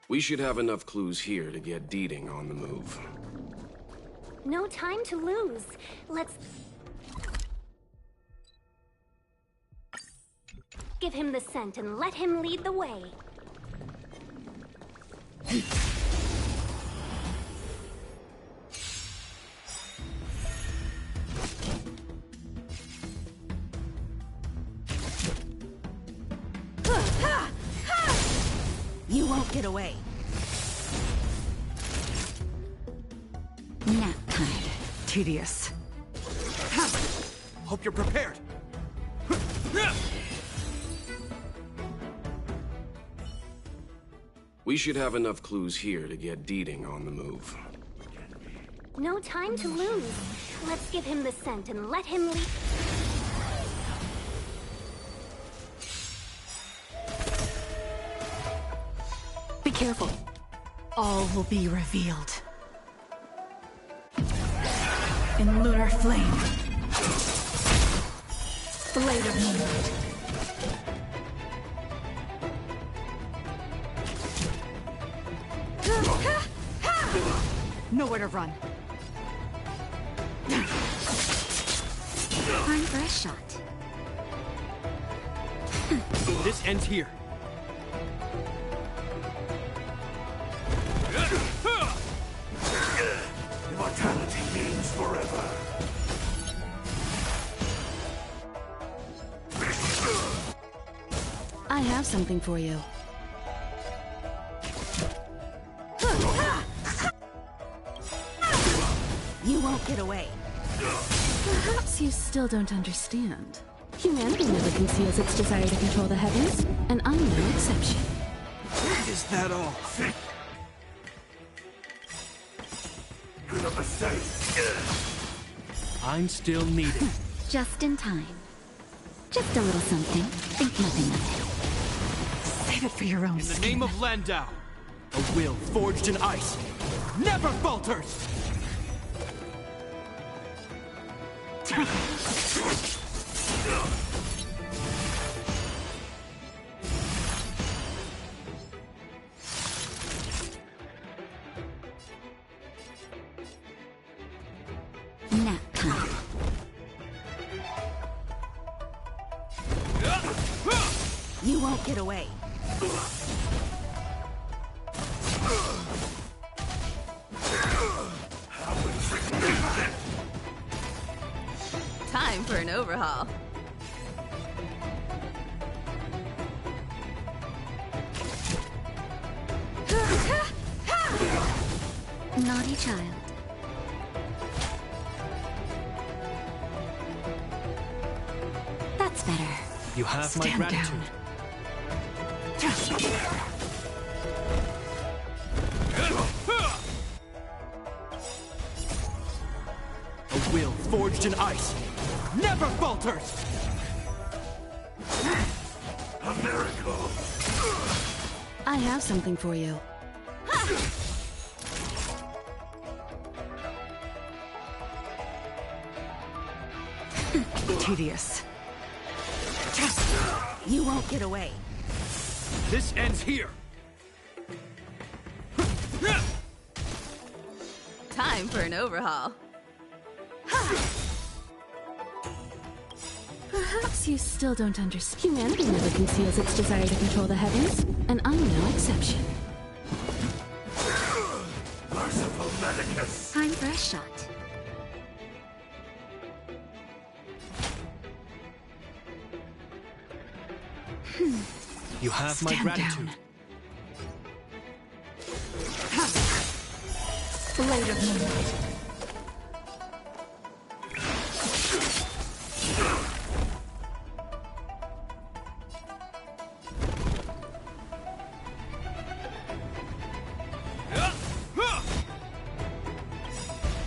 Speaker 3: We should have enough clues here to get Deeding on the move.
Speaker 1: No time to lose. Let's give him the scent and let him lead the way.
Speaker 15: You won't get away.
Speaker 5: Nap time.
Speaker 15: Tedious.
Speaker 16: Hope you're prepared.
Speaker 3: We should have enough clues here to get Deeding on the move.
Speaker 1: No time to lose. Let's give him the scent and let him lead.
Speaker 7: Be careful. All will be revealed. In lunar flame. Blade of moonlight. Nowhere to run.
Speaker 5: Time for a shot.
Speaker 16: This ends here.
Speaker 11: Immortality means forever.
Speaker 7: I have something for you.
Speaker 15: You won't get away.
Speaker 7: Perhaps you still don't understand. Humanity never conceals its desire to control the heavens, and I'm no exception.
Speaker 16: Is that all?
Speaker 11: Good of a safe.
Speaker 16: I'm still needed.
Speaker 5: Just in time. Just a little something. Think nothing of it.
Speaker 7: Save it for your own
Speaker 16: In the
Speaker 7: skin.
Speaker 16: name of Landau, a will forged in ice never falters!
Speaker 5: Nap time.
Speaker 15: You won't get away. Time for an overhaul.
Speaker 5: Naughty child. That's better.
Speaker 16: You have
Speaker 7: Stand
Speaker 16: my gratitude.
Speaker 7: down.
Speaker 16: A will forged in ice never falters!
Speaker 11: A miracle.
Speaker 7: I have something for you.
Speaker 15: Tedious. You won't get away.
Speaker 16: This ends here.
Speaker 15: Time for an overhaul.
Speaker 7: Perhaps you still don't understand. Humanity never conceals its desire to control the heavens, and I'm no exception.
Speaker 11: Merciful Medicus.
Speaker 5: Time for a shot.
Speaker 16: You have my
Speaker 7: Stand
Speaker 16: gratitude.
Speaker 7: down.
Speaker 5: Blade of Moonlight.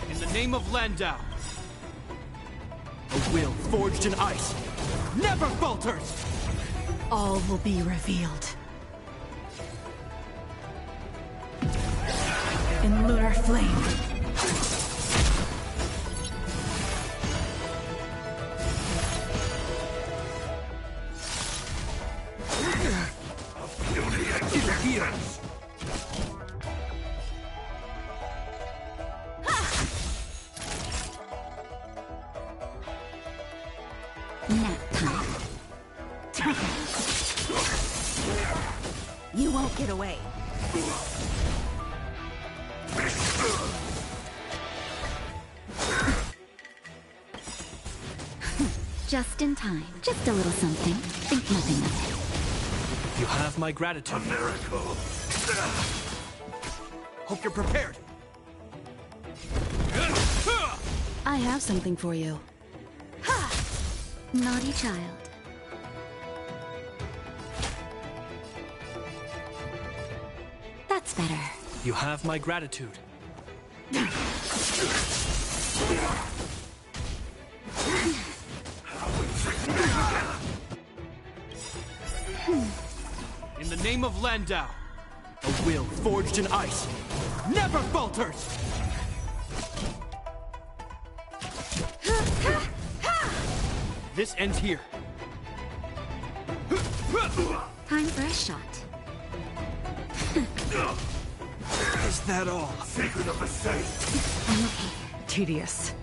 Speaker 16: In the name of Landau, a will forged in ice never falters!
Speaker 7: All will be revealed. In lunar flame.
Speaker 5: Nap time.
Speaker 15: You won't get away.
Speaker 5: Just in time. Just a little something. Think nothing of it.
Speaker 16: You have my gratitude.
Speaker 11: A miracle.
Speaker 16: Hope you're prepared.
Speaker 7: I have something for you.
Speaker 5: Naughty child. That's better.
Speaker 16: You have my gratitude. In the name of Landau, a will forged in ice never falters! This ends here.
Speaker 5: Time for a shot.
Speaker 16: Is that all?
Speaker 11: Secret of the safe.
Speaker 5: I'm okay.
Speaker 15: Tedious.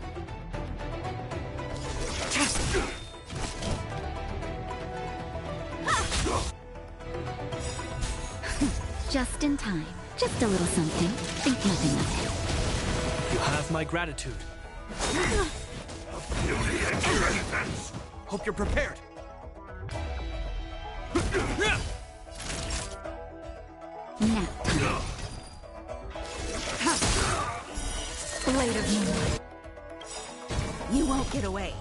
Speaker 5: Just in time. Just a little something. Think nothing of it.
Speaker 16: You have my gratitude.
Speaker 11: Beauty and greatness.
Speaker 16: Hope you're prepared.
Speaker 5: Nap time. Blade of Moonlight.
Speaker 15: You won't get away.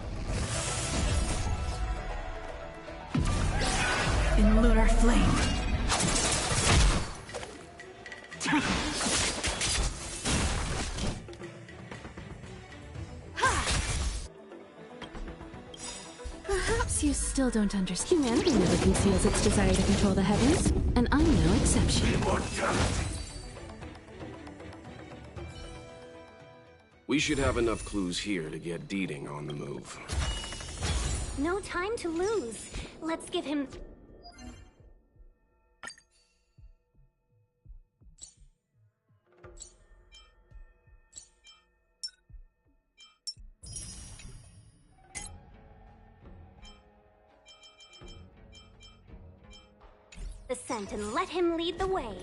Speaker 7: In lunar flame. Perhaps you still don't understand. Humanity never conceals its desire to control the heavens, and I'm no exception.
Speaker 11: Immortality.
Speaker 3: We should have enough clues here to get Deeding on the move.
Speaker 1: No time to lose. Let's give him... the scent and let him lead the way.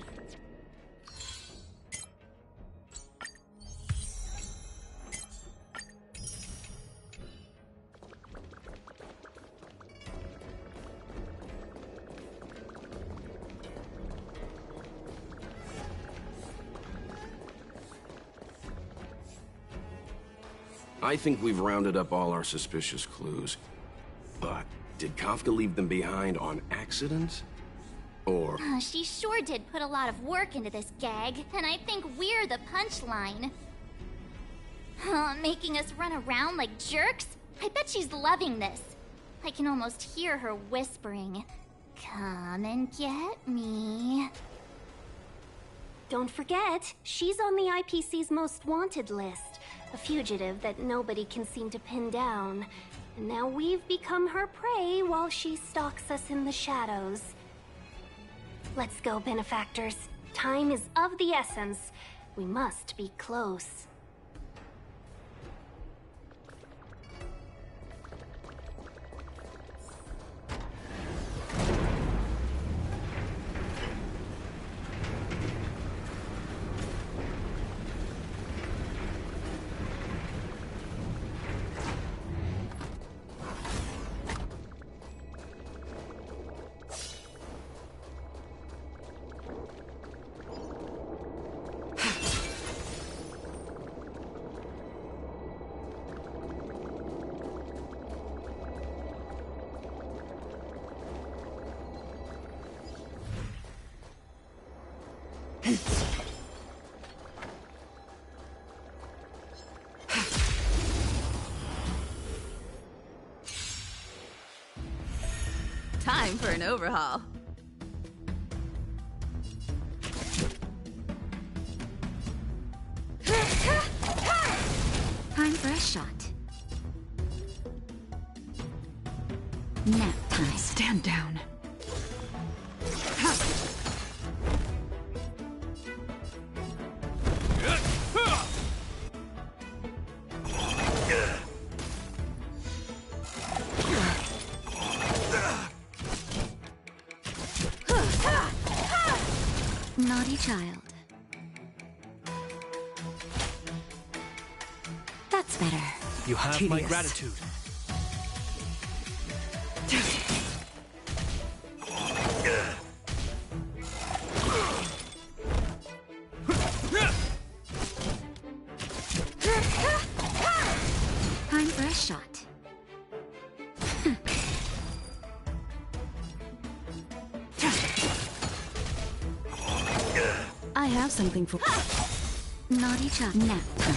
Speaker 3: I think we've rounded up all our suspicious clues. But did Kafka leave them behind on accident? Or...
Speaker 2: She sure did put a lot of work into this gag, and I think we're the punchline. Making us run around like jerks? I bet she's loving this. I can almost hear her whispering, "Come and get me."
Speaker 1: Don't forget, she's on the IPC's most wanted list. A fugitive that nobody can seem to pin down. And now we've become her prey while she stalks us in the shadows. Let's go, benefactors. Time is of the essence. We must be close.
Speaker 15: Time for an overhaul.
Speaker 5: Time for a shot. Nap time.
Speaker 7: Stand down.
Speaker 5: Naughty child. That's better.
Speaker 16: You have my gratitude.
Speaker 5: Time for a shot.
Speaker 7: I have something for...
Speaker 5: Naughty child. Nap time.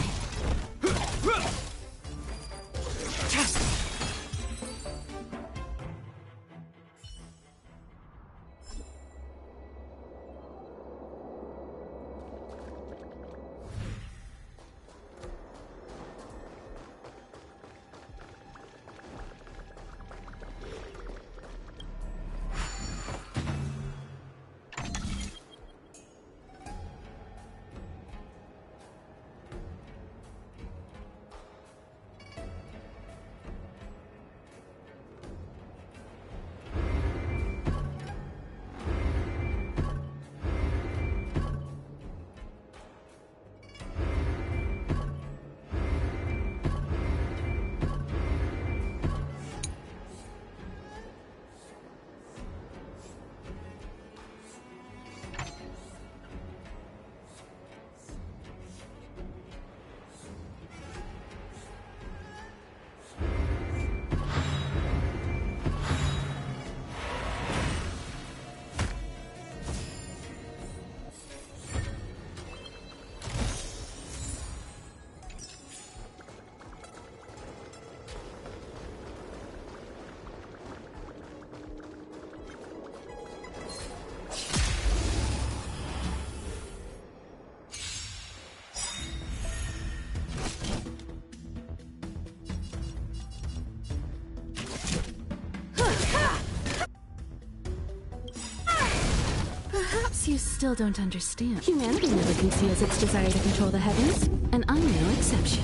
Speaker 7: Perhaps you still don't understand. Humanity never conceals its desire to control the heavens, and I'm no exception.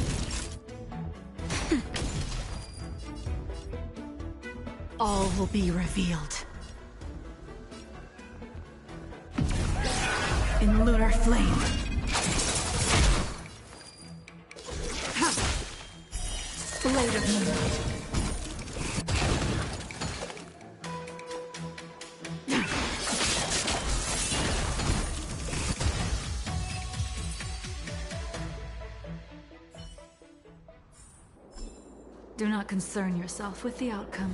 Speaker 7: All will be revealed. In lunar flame. Blade of moonlight.
Speaker 4: Do not concern yourself with the outcome.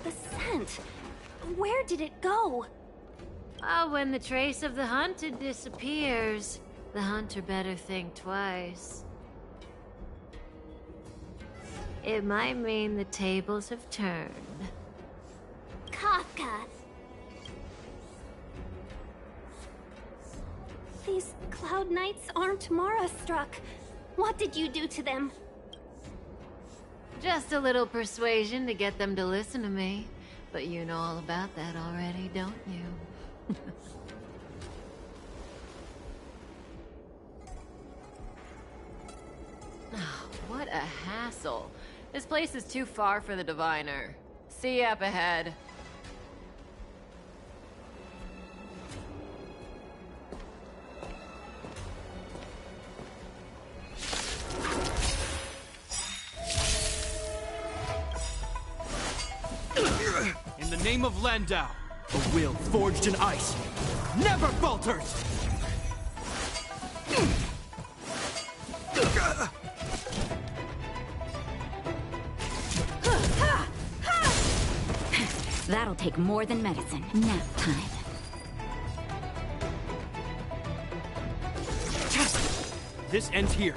Speaker 1: The scent. Where did it go?
Speaker 8: When the trace of the hunted disappears, the hunter better think twice. It might mean the tables have turned.
Speaker 2: Kafka!
Speaker 1: These Cloud Knights aren't Mara-Struck. What did you do to them?
Speaker 8: Just a little persuasion to get them to listen to me. But you know all about that already, don't you? Oh, what a hassle. This place is too far for the diviner. See you up ahead.
Speaker 16: In the name of Landau, a will forged in ice never falters!
Speaker 17: That'll take more than medicine. Nap time.
Speaker 16: This ends here.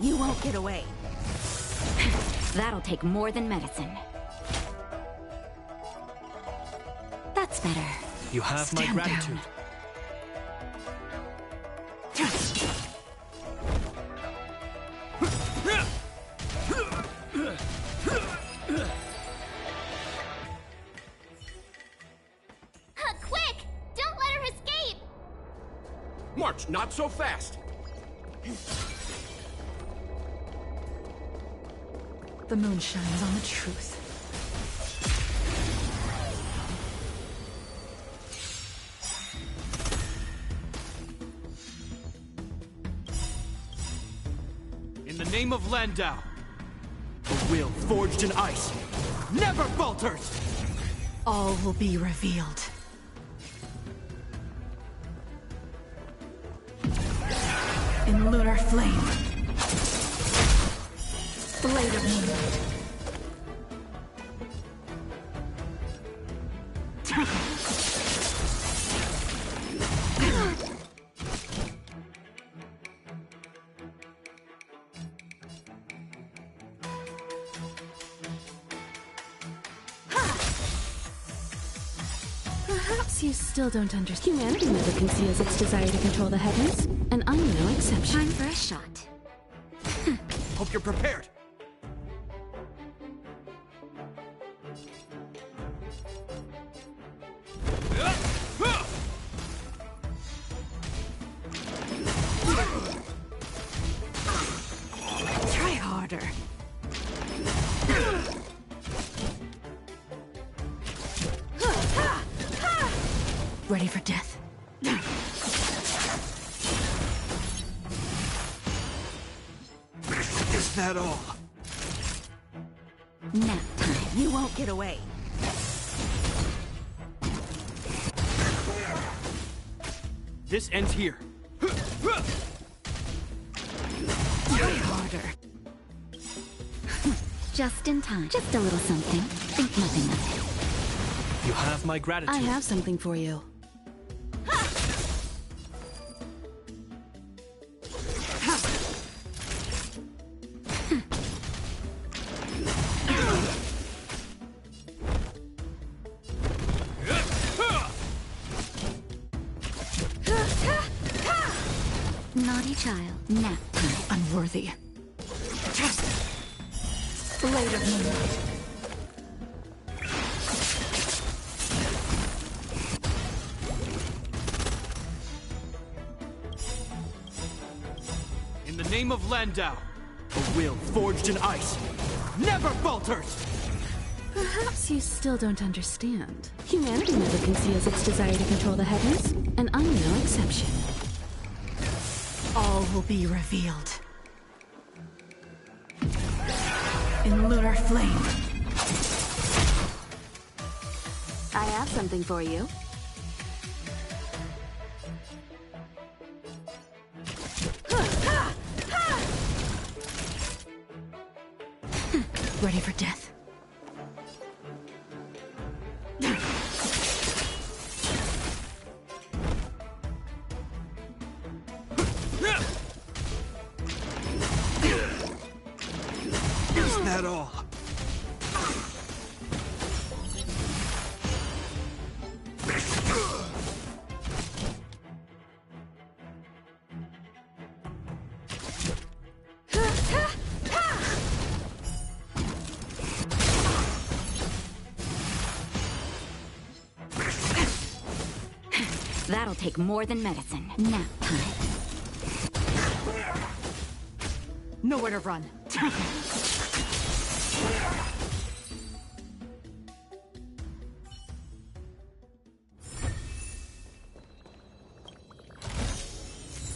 Speaker 15: You won't get away.
Speaker 17: That'll take more than medicine. That's better.
Speaker 16: You have my
Speaker 17: Stand
Speaker 16: gratitude.
Speaker 2: Quick! Don't let her escape!
Speaker 3: March, not so fast!
Speaker 4: The moon shines on the truth.
Speaker 16: In the name of Landau, a will forged in ice never falters!
Speaker 7: All will be revealed. In lunar flame. Blade of moonlight. Perhaps you still don't understand. Humanity never conceals its desire to control the heavens, and I'm no exception.
Speaker 17: Time for a shot.
Speaker 16: Hope you're prepared.
Speaker 7: Try harder. Ready for death.
Speaker 16: Is that all?
Speaker 17: Nap time.
Speaker 15: You won't get away.
Speaker 16: This ends here.
Speaker 7: Try harder.
Speaker 17: Just in time. Just a little something. Think nothing of it.
Speaker 16: You have my gratitude.
Speaker 7: I have something for you.
Speaker 17: Naughty child. Nap time.
Speaker 7: Unworthy. Blade of moonlight.
Speaker 16: In the name of Landau, a will forged in ice never falters!
Speaker 7: Perhaps you still don't understand. Humanity never conceals its desire to control the heavens, and I'm no exception. All will be revealed. In lunar flame. I have something for you.
Speaker 17: Ready for death?
Speaker 16: Is that all?
Speaker 17: That'll take more than medicine. Nap time. Nowhere to run.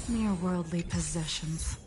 Speaker 4: Mere worldly possessions.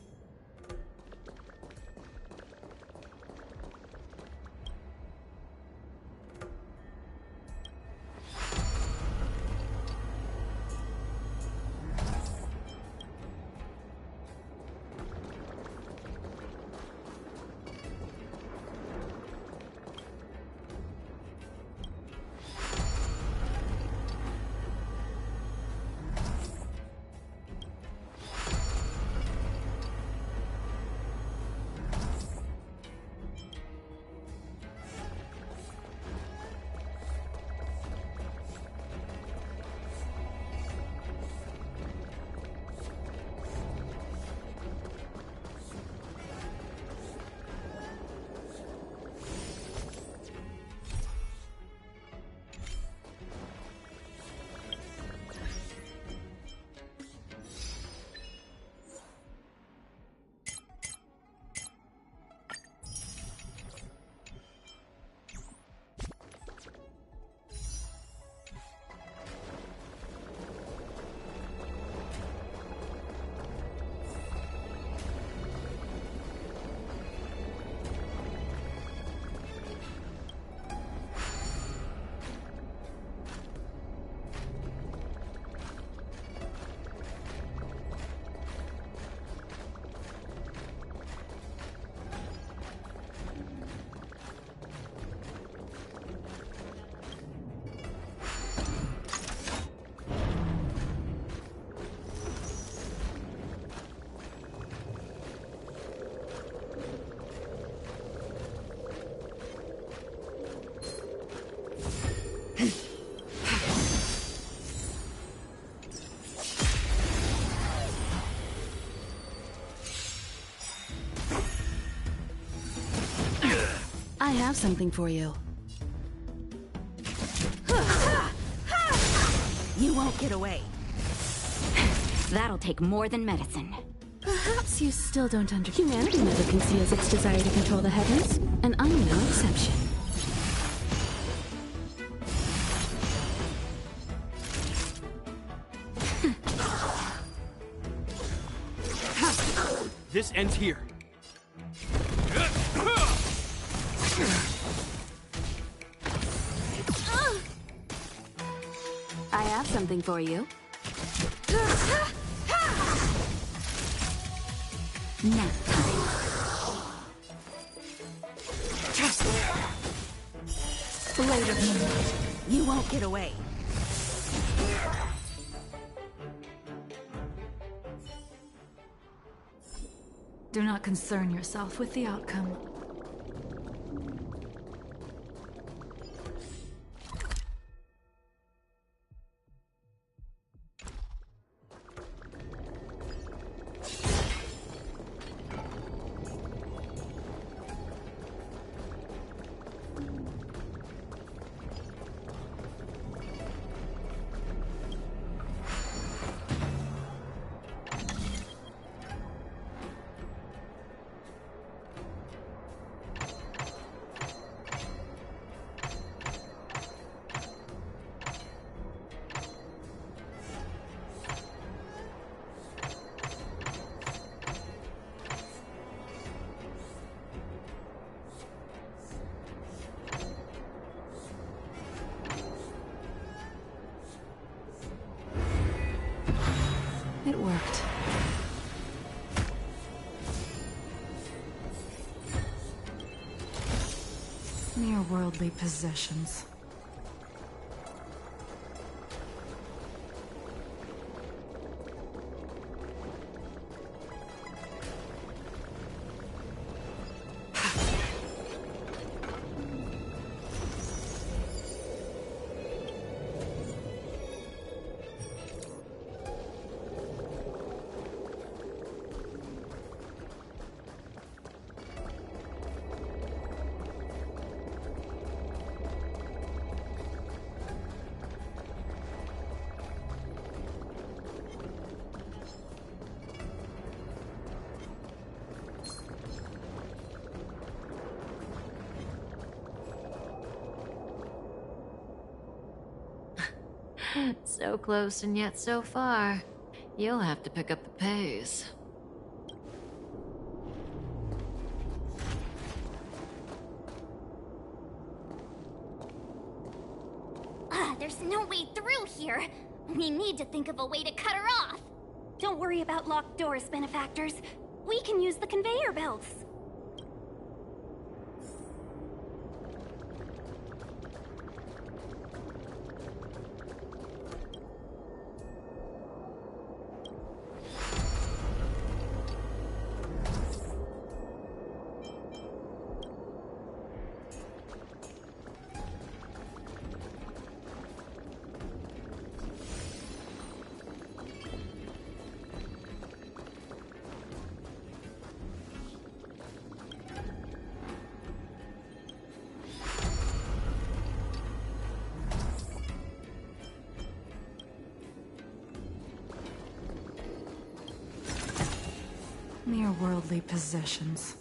Speaker 7: I have something for you.
Speaker 15: You won't get away.
Speaker 17: That'll take more than medicine.
Speaker 7: Perhaps you still don't understand. Humanity never conceals its desire to control the heavens, and I'm no exception.
Speaker 16: This ends here.
Speaker 7: I have something for you.
Speaker 17: Nap time.
Speaker 15: Blade of moonlight. You won't get away.
Speaker 4: Do not concern yourself with the outcome. It worked. Mere worldly possessions.
Speaker 8: So close and yet so far. You'll have to pick up the pace.
Speaker 2: There's no way through here. We need to think of a way to cut her off.
Speaker 1: Don't worry about locked doors, benefactors. We can use the conveyor belts.
Speaker 4: Mere worldly possessions.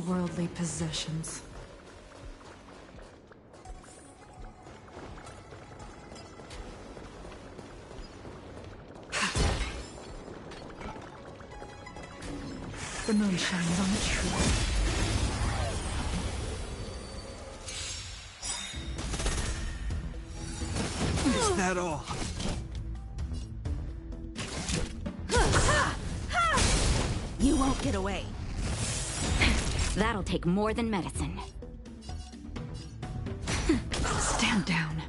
Speaker 4: worldly possessions. The moon shines on the tree.
Speaker 16: Is that all?
Speaker 15: You won't get away.
Speaker 17: That'll take more than medicine.
Speaker 4: Stand down.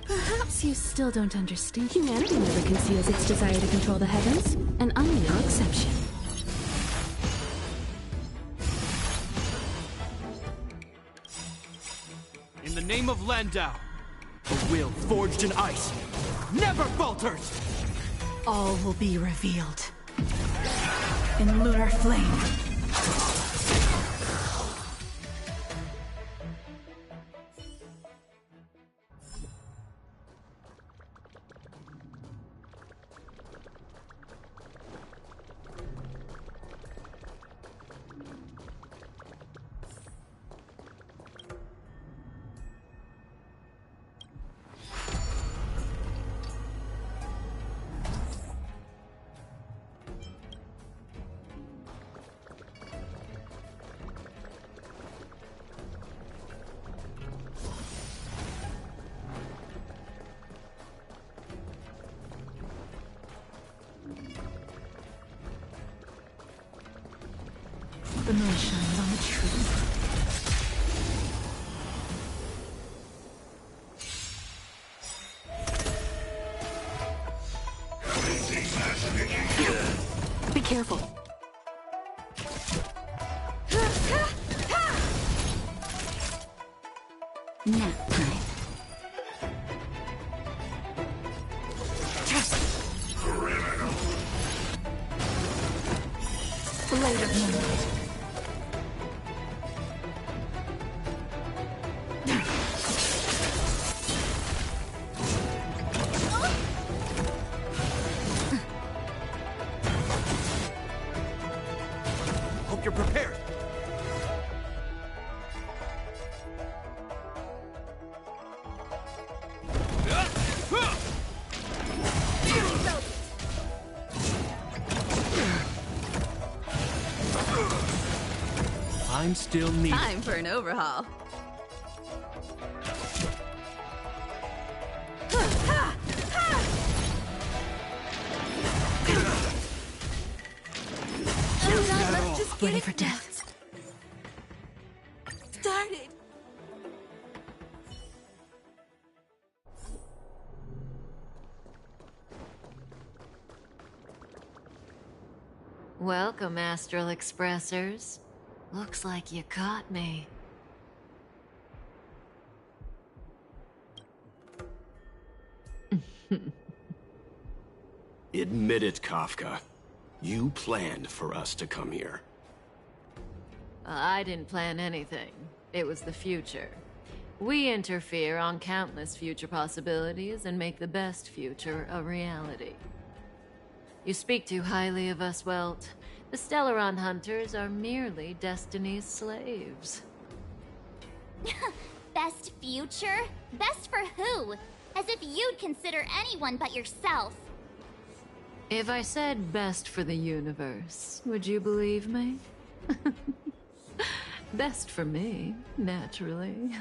Speaker 7: Perhaps you still don't understand. Humanity never conceals its desire to control the heavens, and I'm no exception.
Speaker 16: In the name of Landau, a will forged in ice never falters!
Speaker 4: All will be revealed. In lunar flame. The moon shines on the tree. Be careful.
Speaker 17: Nap time.
Speaker 4: Blade of moonlight.
Speaker 16: Hope you're prepared. I'm still needed.
Speaker 7: Time for an overhaul.
Speaker 15: Let's just get
Speaker 4: Ready
Speaker 15: it
Speaker 4: for death.
Speaker 15: started.
Speaker 8: Welcome, Astral Expressors. Looks like you caught me.
Speaker 3: Admit it, Kafka. You planned for us to come here.
Speaker 8: I didn't plan anything. It was the future. We interfere on countless future possibilities and make the best future a reality. You speak too highly of us, Welt. The Stellaron Hunters are merely Destiny's slaves.
Speaker 2: Best future? Best for who? As if you'd consider anyone but yourself.
Speaker 8: If I said best for the universe, would you believe me? Best for me, naturally.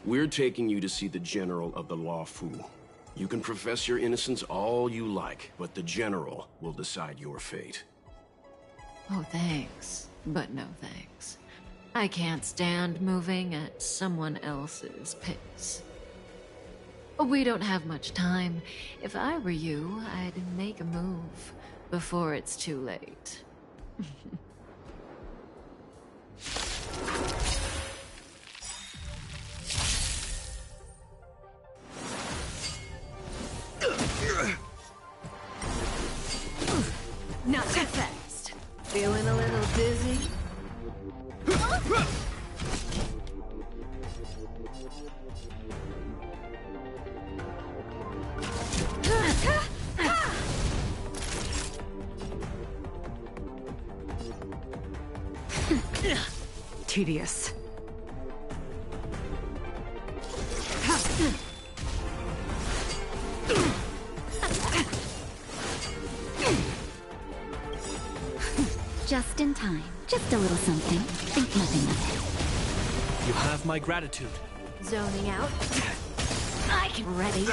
Speaker 3: We're taking you to see the General of the Law Fu. You can profess your innocence all you like, but the General will decide your fate.
Speaker 8: Oh, thanks. But no thanks. I can't stand moving at someone else's pace. We don't have much time. If I were you, I'd make a move before it's too late.
Speaker 15: Not too fast. Feeling a little dizzy?
Speaker 4: tedious.
Speaker 17: Just in time. Just a little something. Think nothing of it.
Speaker 16: You have my gratitude.
Speaker 12: Zoning out.
Speaker 15: Ready?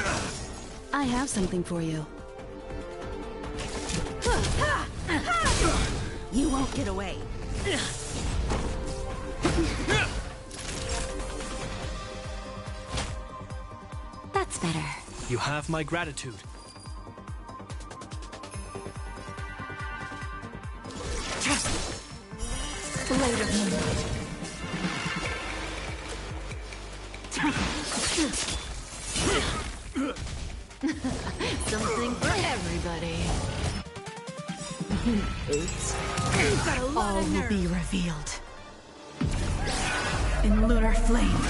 Speaker 15: I have something for you. You won't get away.
Speaker 17: That's better.
Speaker 16: You have my gratitude.
Speaker 7: Something for everybody.
Speaker 15: Oops.
Speaker 7: You've got a lot
Speaker 4: All
Speaker 7: of
Speaker 4: will
Speaker 7: nerve.
Speaker 4: be revealed. In lunar flame.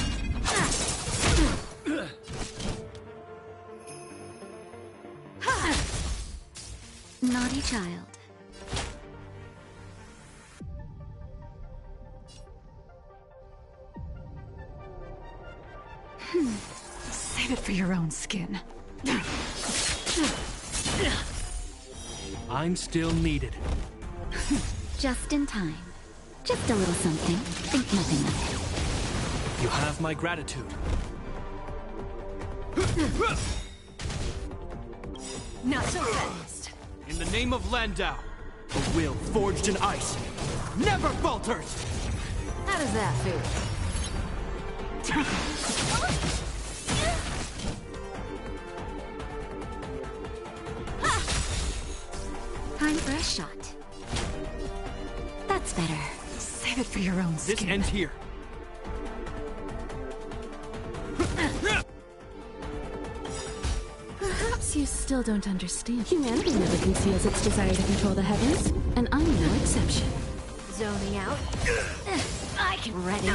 Speaker 17: Naughty child.
Speaker 4: Save it for your own skin.
Speaker 16: I'm still needed.
Speaker 17: Just in time. Just a little something. Think nothing of it.
Speaker 16: You have my gratitude.
Speaker 7: Not so fast.
Speaker 16: In the name of Landau, a will forged in ice never falters!
Speaker 7: How does that feel?
Speaker 17: Time for a shot. That's better.
Speaker 4: Save it for your own skin.
Speaker 16: This ends here.
Speaker 7: Perhaps you still don't understand. Humanity never conceals its desire to control the heavens, and I'm no exception.
Speaker 12: Zoning out.
Speaker 17: Ready?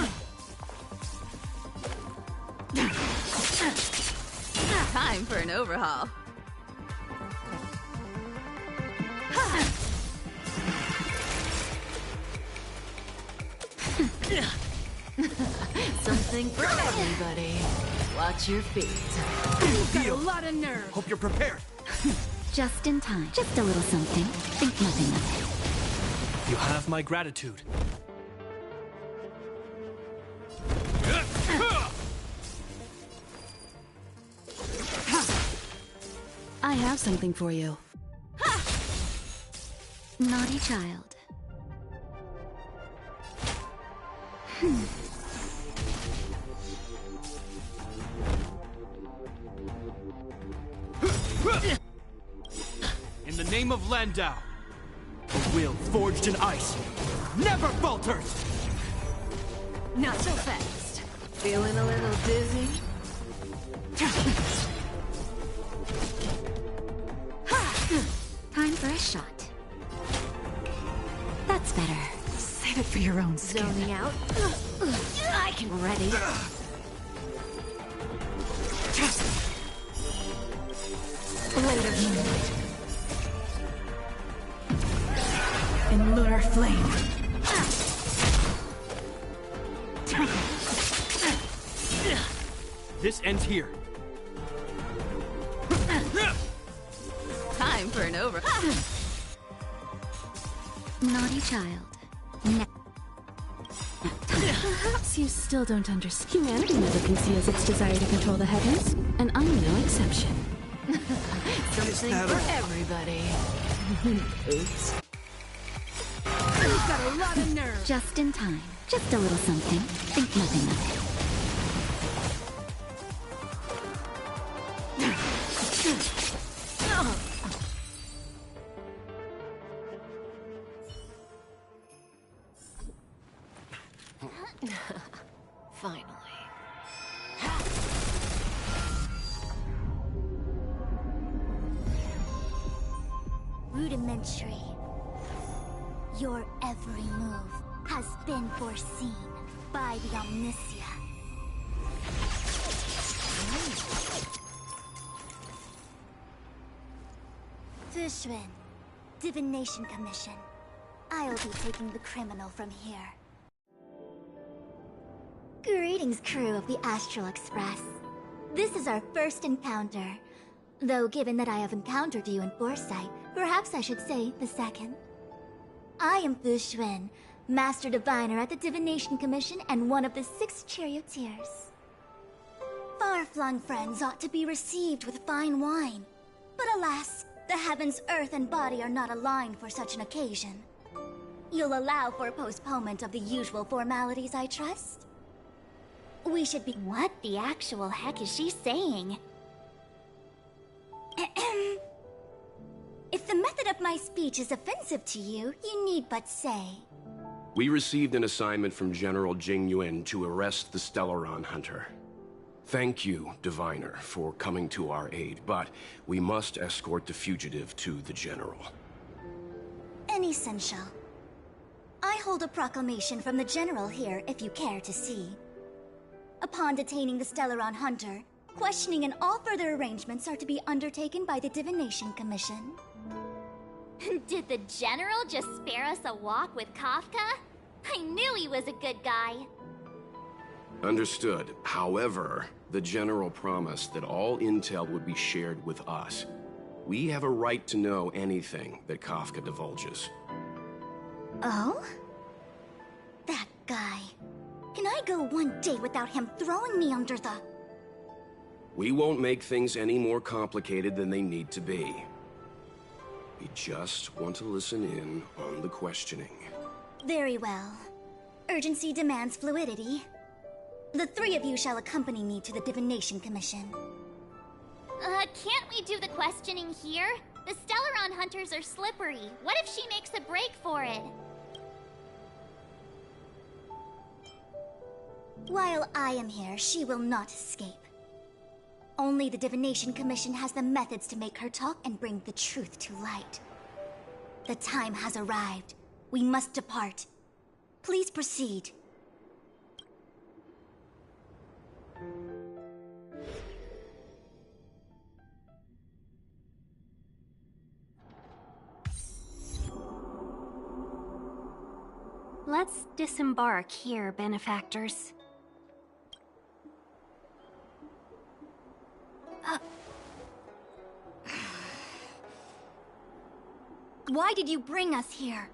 Speaker 7: Time for an overhaul. Something for everybody. Watch your feet.
Speaker 16: You've
Speaker 7: got a lot of nerve.
Speaker 16: Hope you're prepared.
Speaker 17: Just in time. Just a little something. Think nothing of it.
Speaker 16: You have my gratitude.
Speaker 15: I have something for you.
Speaker 17: Naughty child.
Speaker 16: In the name of Landau, a will forged in ice never falters!
Speaker 7: Not so fast. Feeling a little dizzy?
Speaker 17: Time for a shot. That's better.
Speaker 4: Save it for your own skin.
Speaker 12: Zoning out.
Speaker 17: Ready?
Speaker 4: Blade of moonlight. In lunar flame.
Speaker 16: This ends here.
Speaker 7: Time for an over.
Speaker 17: Naughty child.
Speaker 15: Perhaps you still don't understand. Humanity never conceals its desire to control the heavens, and I'm no exception.
Speaker 7: Something for everybody.
Speaker 15: Oops.
Speaker 7: You've got a lot of nerve.
Speaker 17: Just in time. Just a little something. Think nothing of it.
Speaker 8: Finally.
Speaker 5: Rudimentary. Your every move has been foreseen by the Omniscient. Fushrin, Divination Commission. I'll be taking the criminal from here. Greetings, crew of the Astral Express. This is our first encounter. Though given that I have encountered you in foresight, perhaps I should say the second. I am Fu Xuan, Master Diviner at the Divination Commission and one of the 6 charioteers. Far-flung friends ought to be received with fine wine. But alas, the heavens, earth, and body are not aligned for such an occasion. You'll allow for postponement of the usual formalities, I trust? We should be—
Speaker 2: What the actual heck is she saying?
Speaker 5: If the method of my speech is offensive to you, you need but say.
Speaker 3: We received an assignment from General Jing Yuan to arrest the Stellaron Hunter. Thank you, Diviner, for coming to our aid, but we must escort the fugitive to the General.
Speaker 5: Essential. I hold a proclamation from the General here, if you care to see. Upon detaining the Stellaron Hunter, questioning and all further arrangements are to be undertaken by the Divination Commission.
Speaker 2: Did the General just spare us a walk with Kafka? I knew he was a good guy.
Speaker 3: Understood. However, the General promised that all intel would be shared with us. We have a right to know anything that Kafka divulges.
Speaker 5: Oh? That guy. Can I go one day without him throwing me under the...
Speaker 3: We won't make things any more complicated than they need to be. We just want to listen in on the questioning.
Speaker 5: Very well. Urgency demands fluidity. The 3 of you shall accompany me to the Divination Commission.
Speaker 2: Can't we do the questioning here? The Stellaron Hunters are slippery. What if she makes a break for it?
Speaker 5: While I am here, she will not escape. Only the Divination Commission has the methods to make her talk and bring the truth to light. The time has arrived. We must depart. Please proceed.
Speaker 1: Let's disembark here, benefactors.
Speaker 5: Why did you bring us here?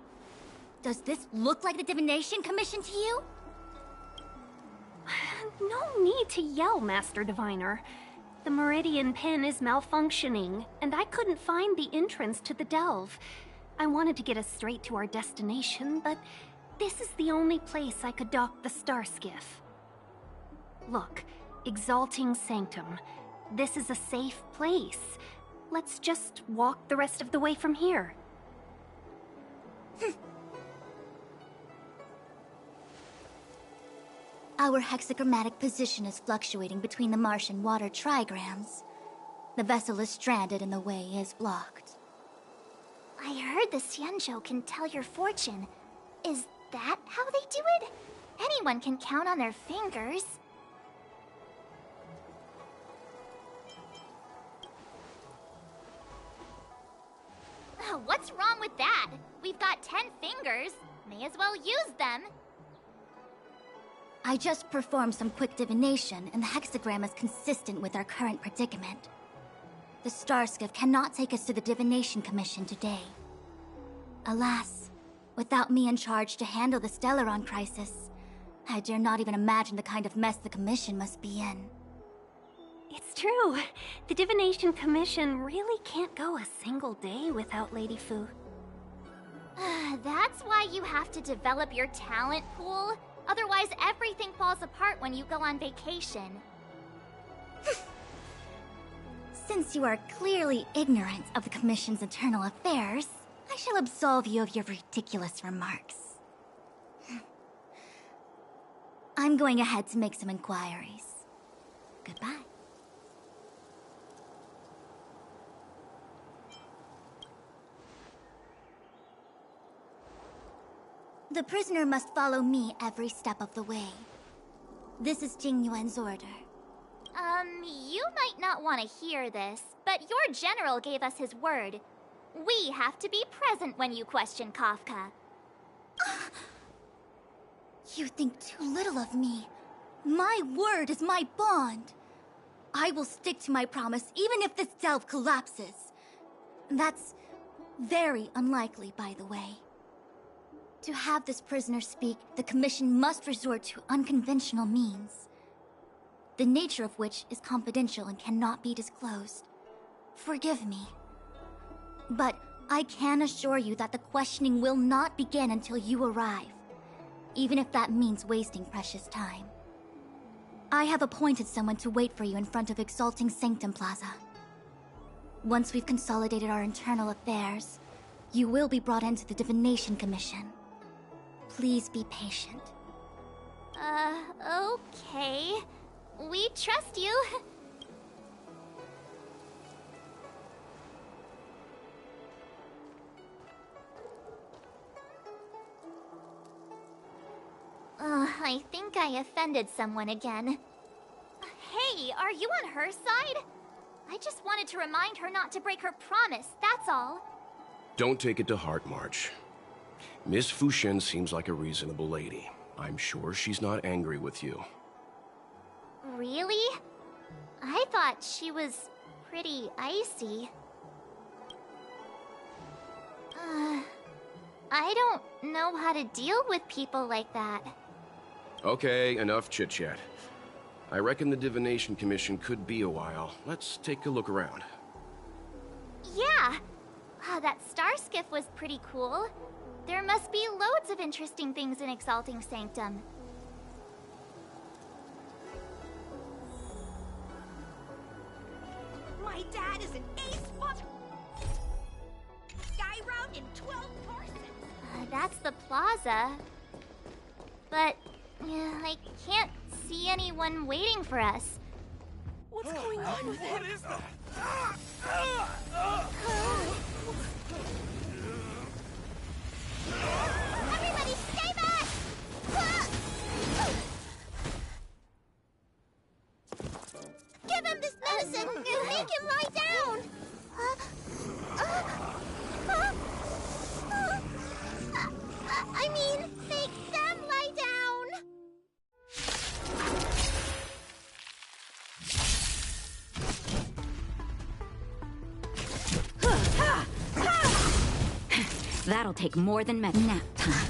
Speaker 5: Does this look like the Divination Commission to you?
Speaker 1: No need to yell, Master Diviner. The Meridian Pin is malfunctioning, and I couldn't find the entrance to the delve. I wanted to get us straight to our destination, but this is the only place I could dock the star skiff. Look, Exalting Sanctum. This is a safe place. Let's just walk the rest of the way from here.
Speaker 5: Our hexagrammatic position is fluctuating between the Martian water trigrams. The vessel is stranded and the way is blocked.
Speaker 2: I heard the Xianzhou can tell your fortune. Is that how they do it? Anyone can count on their fingers. What's wrong with that? We've got 10 fingers. May as well use them.
Speaker 5: I just performed some quick divination, and the hexagram is consistent with our current predicament. The Starskiff cannot take us to the Divination Commission today. Alas, without me in charge to handle the Stellaron crisis, I dare not even imagine the kind of mess the Commission must be in.
Speaker 1: It's true. The Divination Commission really can't go a single day without Lady Fu.
Speaker 2: That's why you have to develop your talent pool. Otherwise, everything falls apart when you go on vacation.
Speaker 5: Since you are clearly ignorant of the Commission's internal affairs, I shall absolve you of your ridiculous remarks. I'm going ahead to make some inquiries. Goodbye. The prisoner must follow me every step of the way. This is Jing Yuan's order.
Speaker 2: You might not want to hear this, but your general gave us his word. We have to be present when you question Kafka.
Speaker 5: You think too little of me. My word is my bond. I will stick to my promise even if this delve collapses. That's very unlikely, by the way. To have this prisoner speak, the Commission must resort to unconventional means, the nature of which is confidential and cannot be disclosed. Forgive me. But I can assure you that the questioning will not begin until you arrive, even if that means wasting precious time. I have appointed someone to wait for you in front of Exalting Sanctum Plaza. Once we've consolidated our internal affairs, you will be brought into the Divination Commission. Please be patient.
Speaker 2: Okay. We trust you. I think I offended someone again. Hey, are you on her side? I just wanted to remind her not to break her promise, that's all.
Speaker 3: Don't take it to heart, March. Miss Fushen seems like a reasonable lady. I'm sure she's not angry with you.
Speaker 2: Really? I thought she was pretty icy. I don't know how to deal with people like that.
Speaker 3: Okay, enough chit-chat. I reckon the Divination Commission could be a while. Let's take a look around.
Speaker 2: Yeah! That star skiff was pretty cool. There must be loads of interesting things in Exalting Sanctum.
Speaker 12: My dad is an ace spotter. Sky route in 12 courses.
Speaker 2: That's the plaza. But I can't see anyone waiting for us.
Speaker 12: What's going on with him?
Speaker 11: What is that?
Speaker 2: Everybody stay back! Give him this medicine and make him lie down! I mean, make them lie down!
Speaker 17: That'll take more than nap time.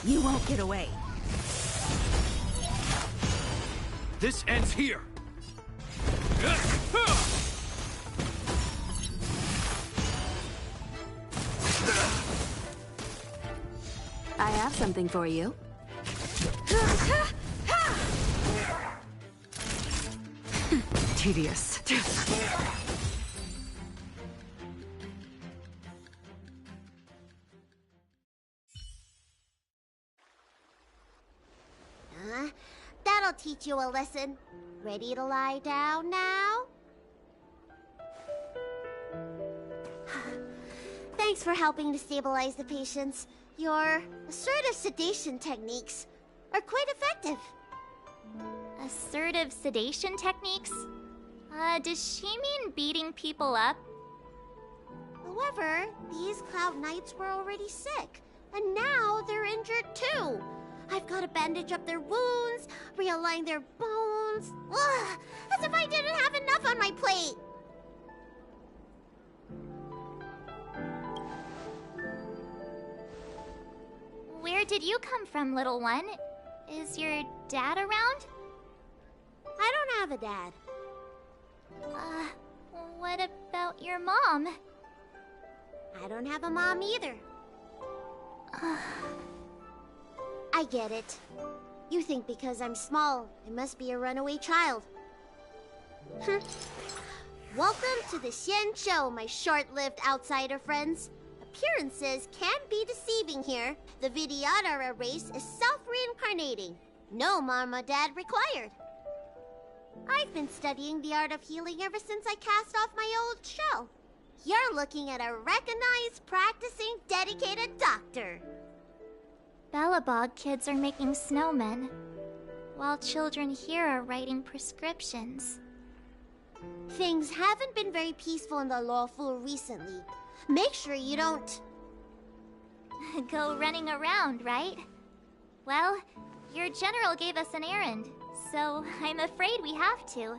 Speaker 18: You won't get away.
Speaker 16: This ends here.
Speaker 15: I have something for you.
Speaker 4: Tedious.
Speaker 2: That'll teach you a lesson. Ready to lie down now? Thanks for helping to stabilize the patients. Your assertive sedation techniques are quite effective. Assertive sedation techniques? Does she mean beating people up? However, these Cloud Knights were already sick, and now they're injured too. I've got to bandage up their wounds, realign their bones. Ugh, as if I didn't have enough on my plate. Where did you come from, little one? Is your dad around? I don't have a dad. What about your mom? I don't have a mom either. I get it. You think because I'm small, I must be a runaway child. Welcome to the Xian Show, my short-lived outsider friends. Appearances can be deceiving here. The Vidyadhara race is self-reincarnating. No mom or dad required. I've been studying the art of healing ever since I cast off my old shell. You're looking at a recognized, practicing, dedicated doctor. Bellabog kids are making snowmen, while children here are writing prescriptions. Things haven't been very peaceful in the lawful recently. Make sure you don't... go running around, right? Well, Your general gave us an errand, so I'm afraid we have to.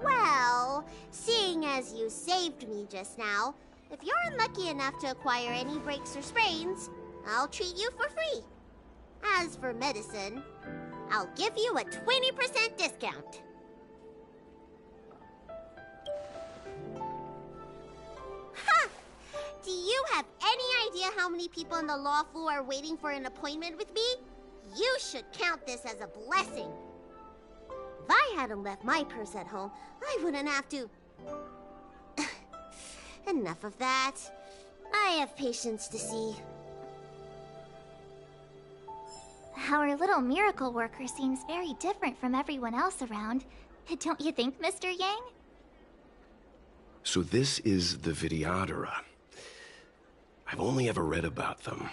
Speaker 19: Well, seeing as you saved me just now, if you're unlucky enough to acquire any breaks or sprains, I'll treat you for free. As for medicine, I'll give you a 20% discount. Ha! Do you have any idea how many people on the law fu are waiting for an appointment with me? You should count this as a blessing. If I hadn't left my purse at home, I wouldn't have to... Enough of that. I have patience to see.
Speaker 2: Our little miracle worker seems very different from everyone else around. Don't you think, Mr. Yang?
Speaker 3: So this is the Vidyadhara. I've only ever read about them.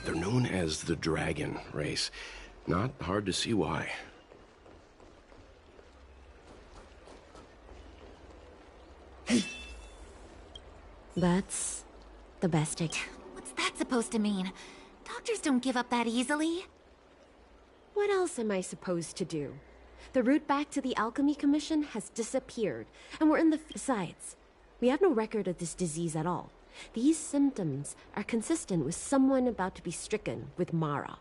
Speaker 3: They're known as the Dragon Race. Not hard to see why.
Speaker 20: That's the best I can.
Speaker 17: What's that supposed to mean? Doctors don't give up that easily.
Speaker 20: What else am I supposed to do? The route back to the Alchemy Commission has disappeared, and we're in the... Besides, we have no record of this disease at all. These symptoms are consistent with someone about to be stricken with Mara.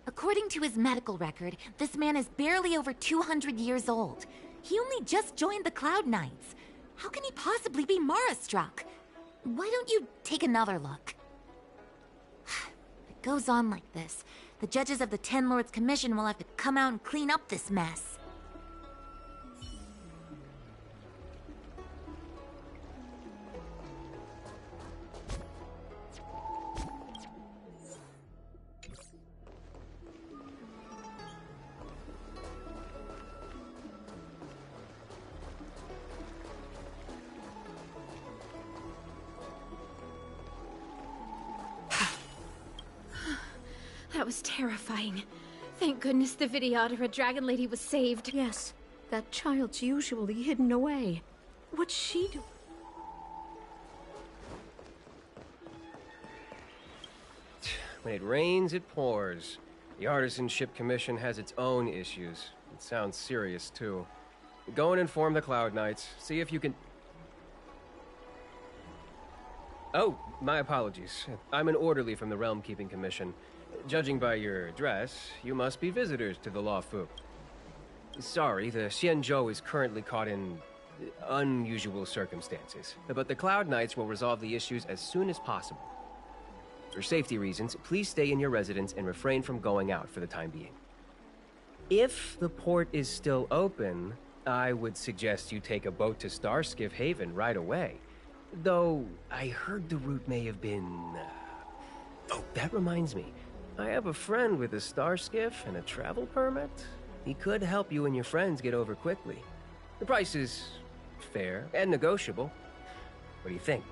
Speaker 17: According to his medical record, this man is barely over 200 years old. He only just joined the Cloud Knights. How can he possibly be Mara-Struck? Why don't you take another look? If it goes on like this, the judges of the Ten Lords Commission will have to come out and clean up this mess.
Speaker 15: That was terrifying. Thank goodness the Vidyadhara Dragon Lady was saved.
Speaker 18: Yes, that child's usually hidden away. What's she do?
Speaker 21: When it rains, it pours. The Artisanship Commission has its own issues. It sounds serious, too. Go and inform the Cloud Knights. See if you can... Oh, my apologies. I'm an orderly from the Realm Keeping Commission. Judging by your dress, you must be visitors to the Law Fu. Sorry, the Xianzhou is currently caught in unusual circumstances, but the Cloud Knights will resolve the issues as soon as possible. For safety reasons, please stay in your residence and refrain from going out for the time being. If the port is still open, I would suggest you take a boat to Starskiff Haven right away. Though, I heard the route may have been... Oh, that reminds me. I have a friend with a star skiff and a travel permit. He could help you and your friends get over quickly. The price is fair and negotiable. What do you think?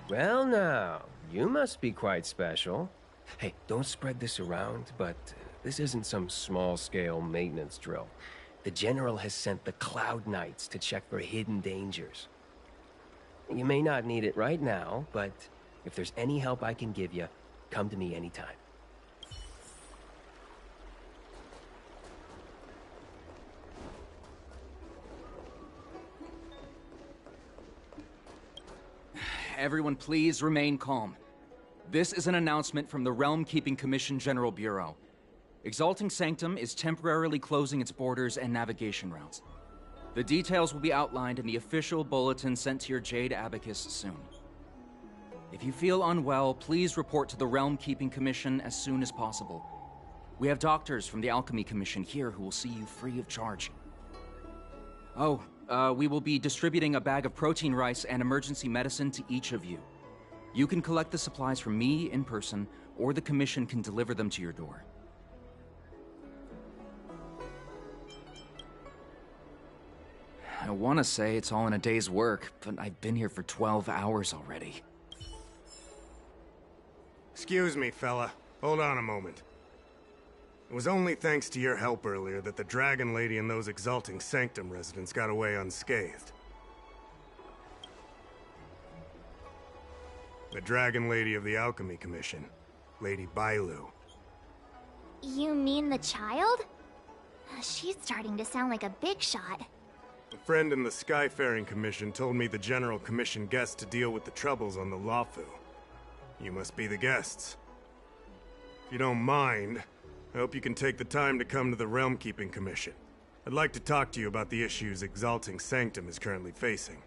Speaker 21: Well now, you must be quite special. Hey, don't spread this around, but this isn't some small-scale maintenance drill. The General has sent the Cloud Knights to check for hidden dangers. You may not need it right now, but if there's any help I can give you, come to me anytime.
Speaker 22: Everyone please remain calm. This is an announcement from the Realm Keeping Commission General Bureau. Exalting Sanctum is temporarily closing its borders and navigation routes. The details will be outlined in the official bulletin sent to your Jade Abacus soon. If you feel unwell, please report to the Realm Keeping Commission as soon as possible. We have doctors from the Alchemy Commission here who will see you free of charge. Oh, we will be distributing a bag of protein rice and emergency medicine to each of you. You can collect the supplies from me in person, or the Commission can deliver them to your door. I want to say it's all in a day's work, but I've been here for 12 hours already.
Speaker 23: Excuse me, fella. Hold on a moment. It was only thanks to your help earlier that the Dragon Lady and those Exalting Sanctum residents got away unscathed. The Dragon Lady of the Alchemy Commission, Lady Bailu.
Speaker 2: You mean the child? She's starting to sound like a big shot.
Speaker 23: A friend in the Skyfaring Commission told me the General commissioned guests to deal with the troubles on the Lawfu. You must be the guests. If you don't mind, I hope you can take the time to come to the Realm Keeping Commission. I'd like to talk to you about the issues Exalting Sanctum is currently facing.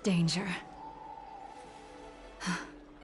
Speaker 4: Danger.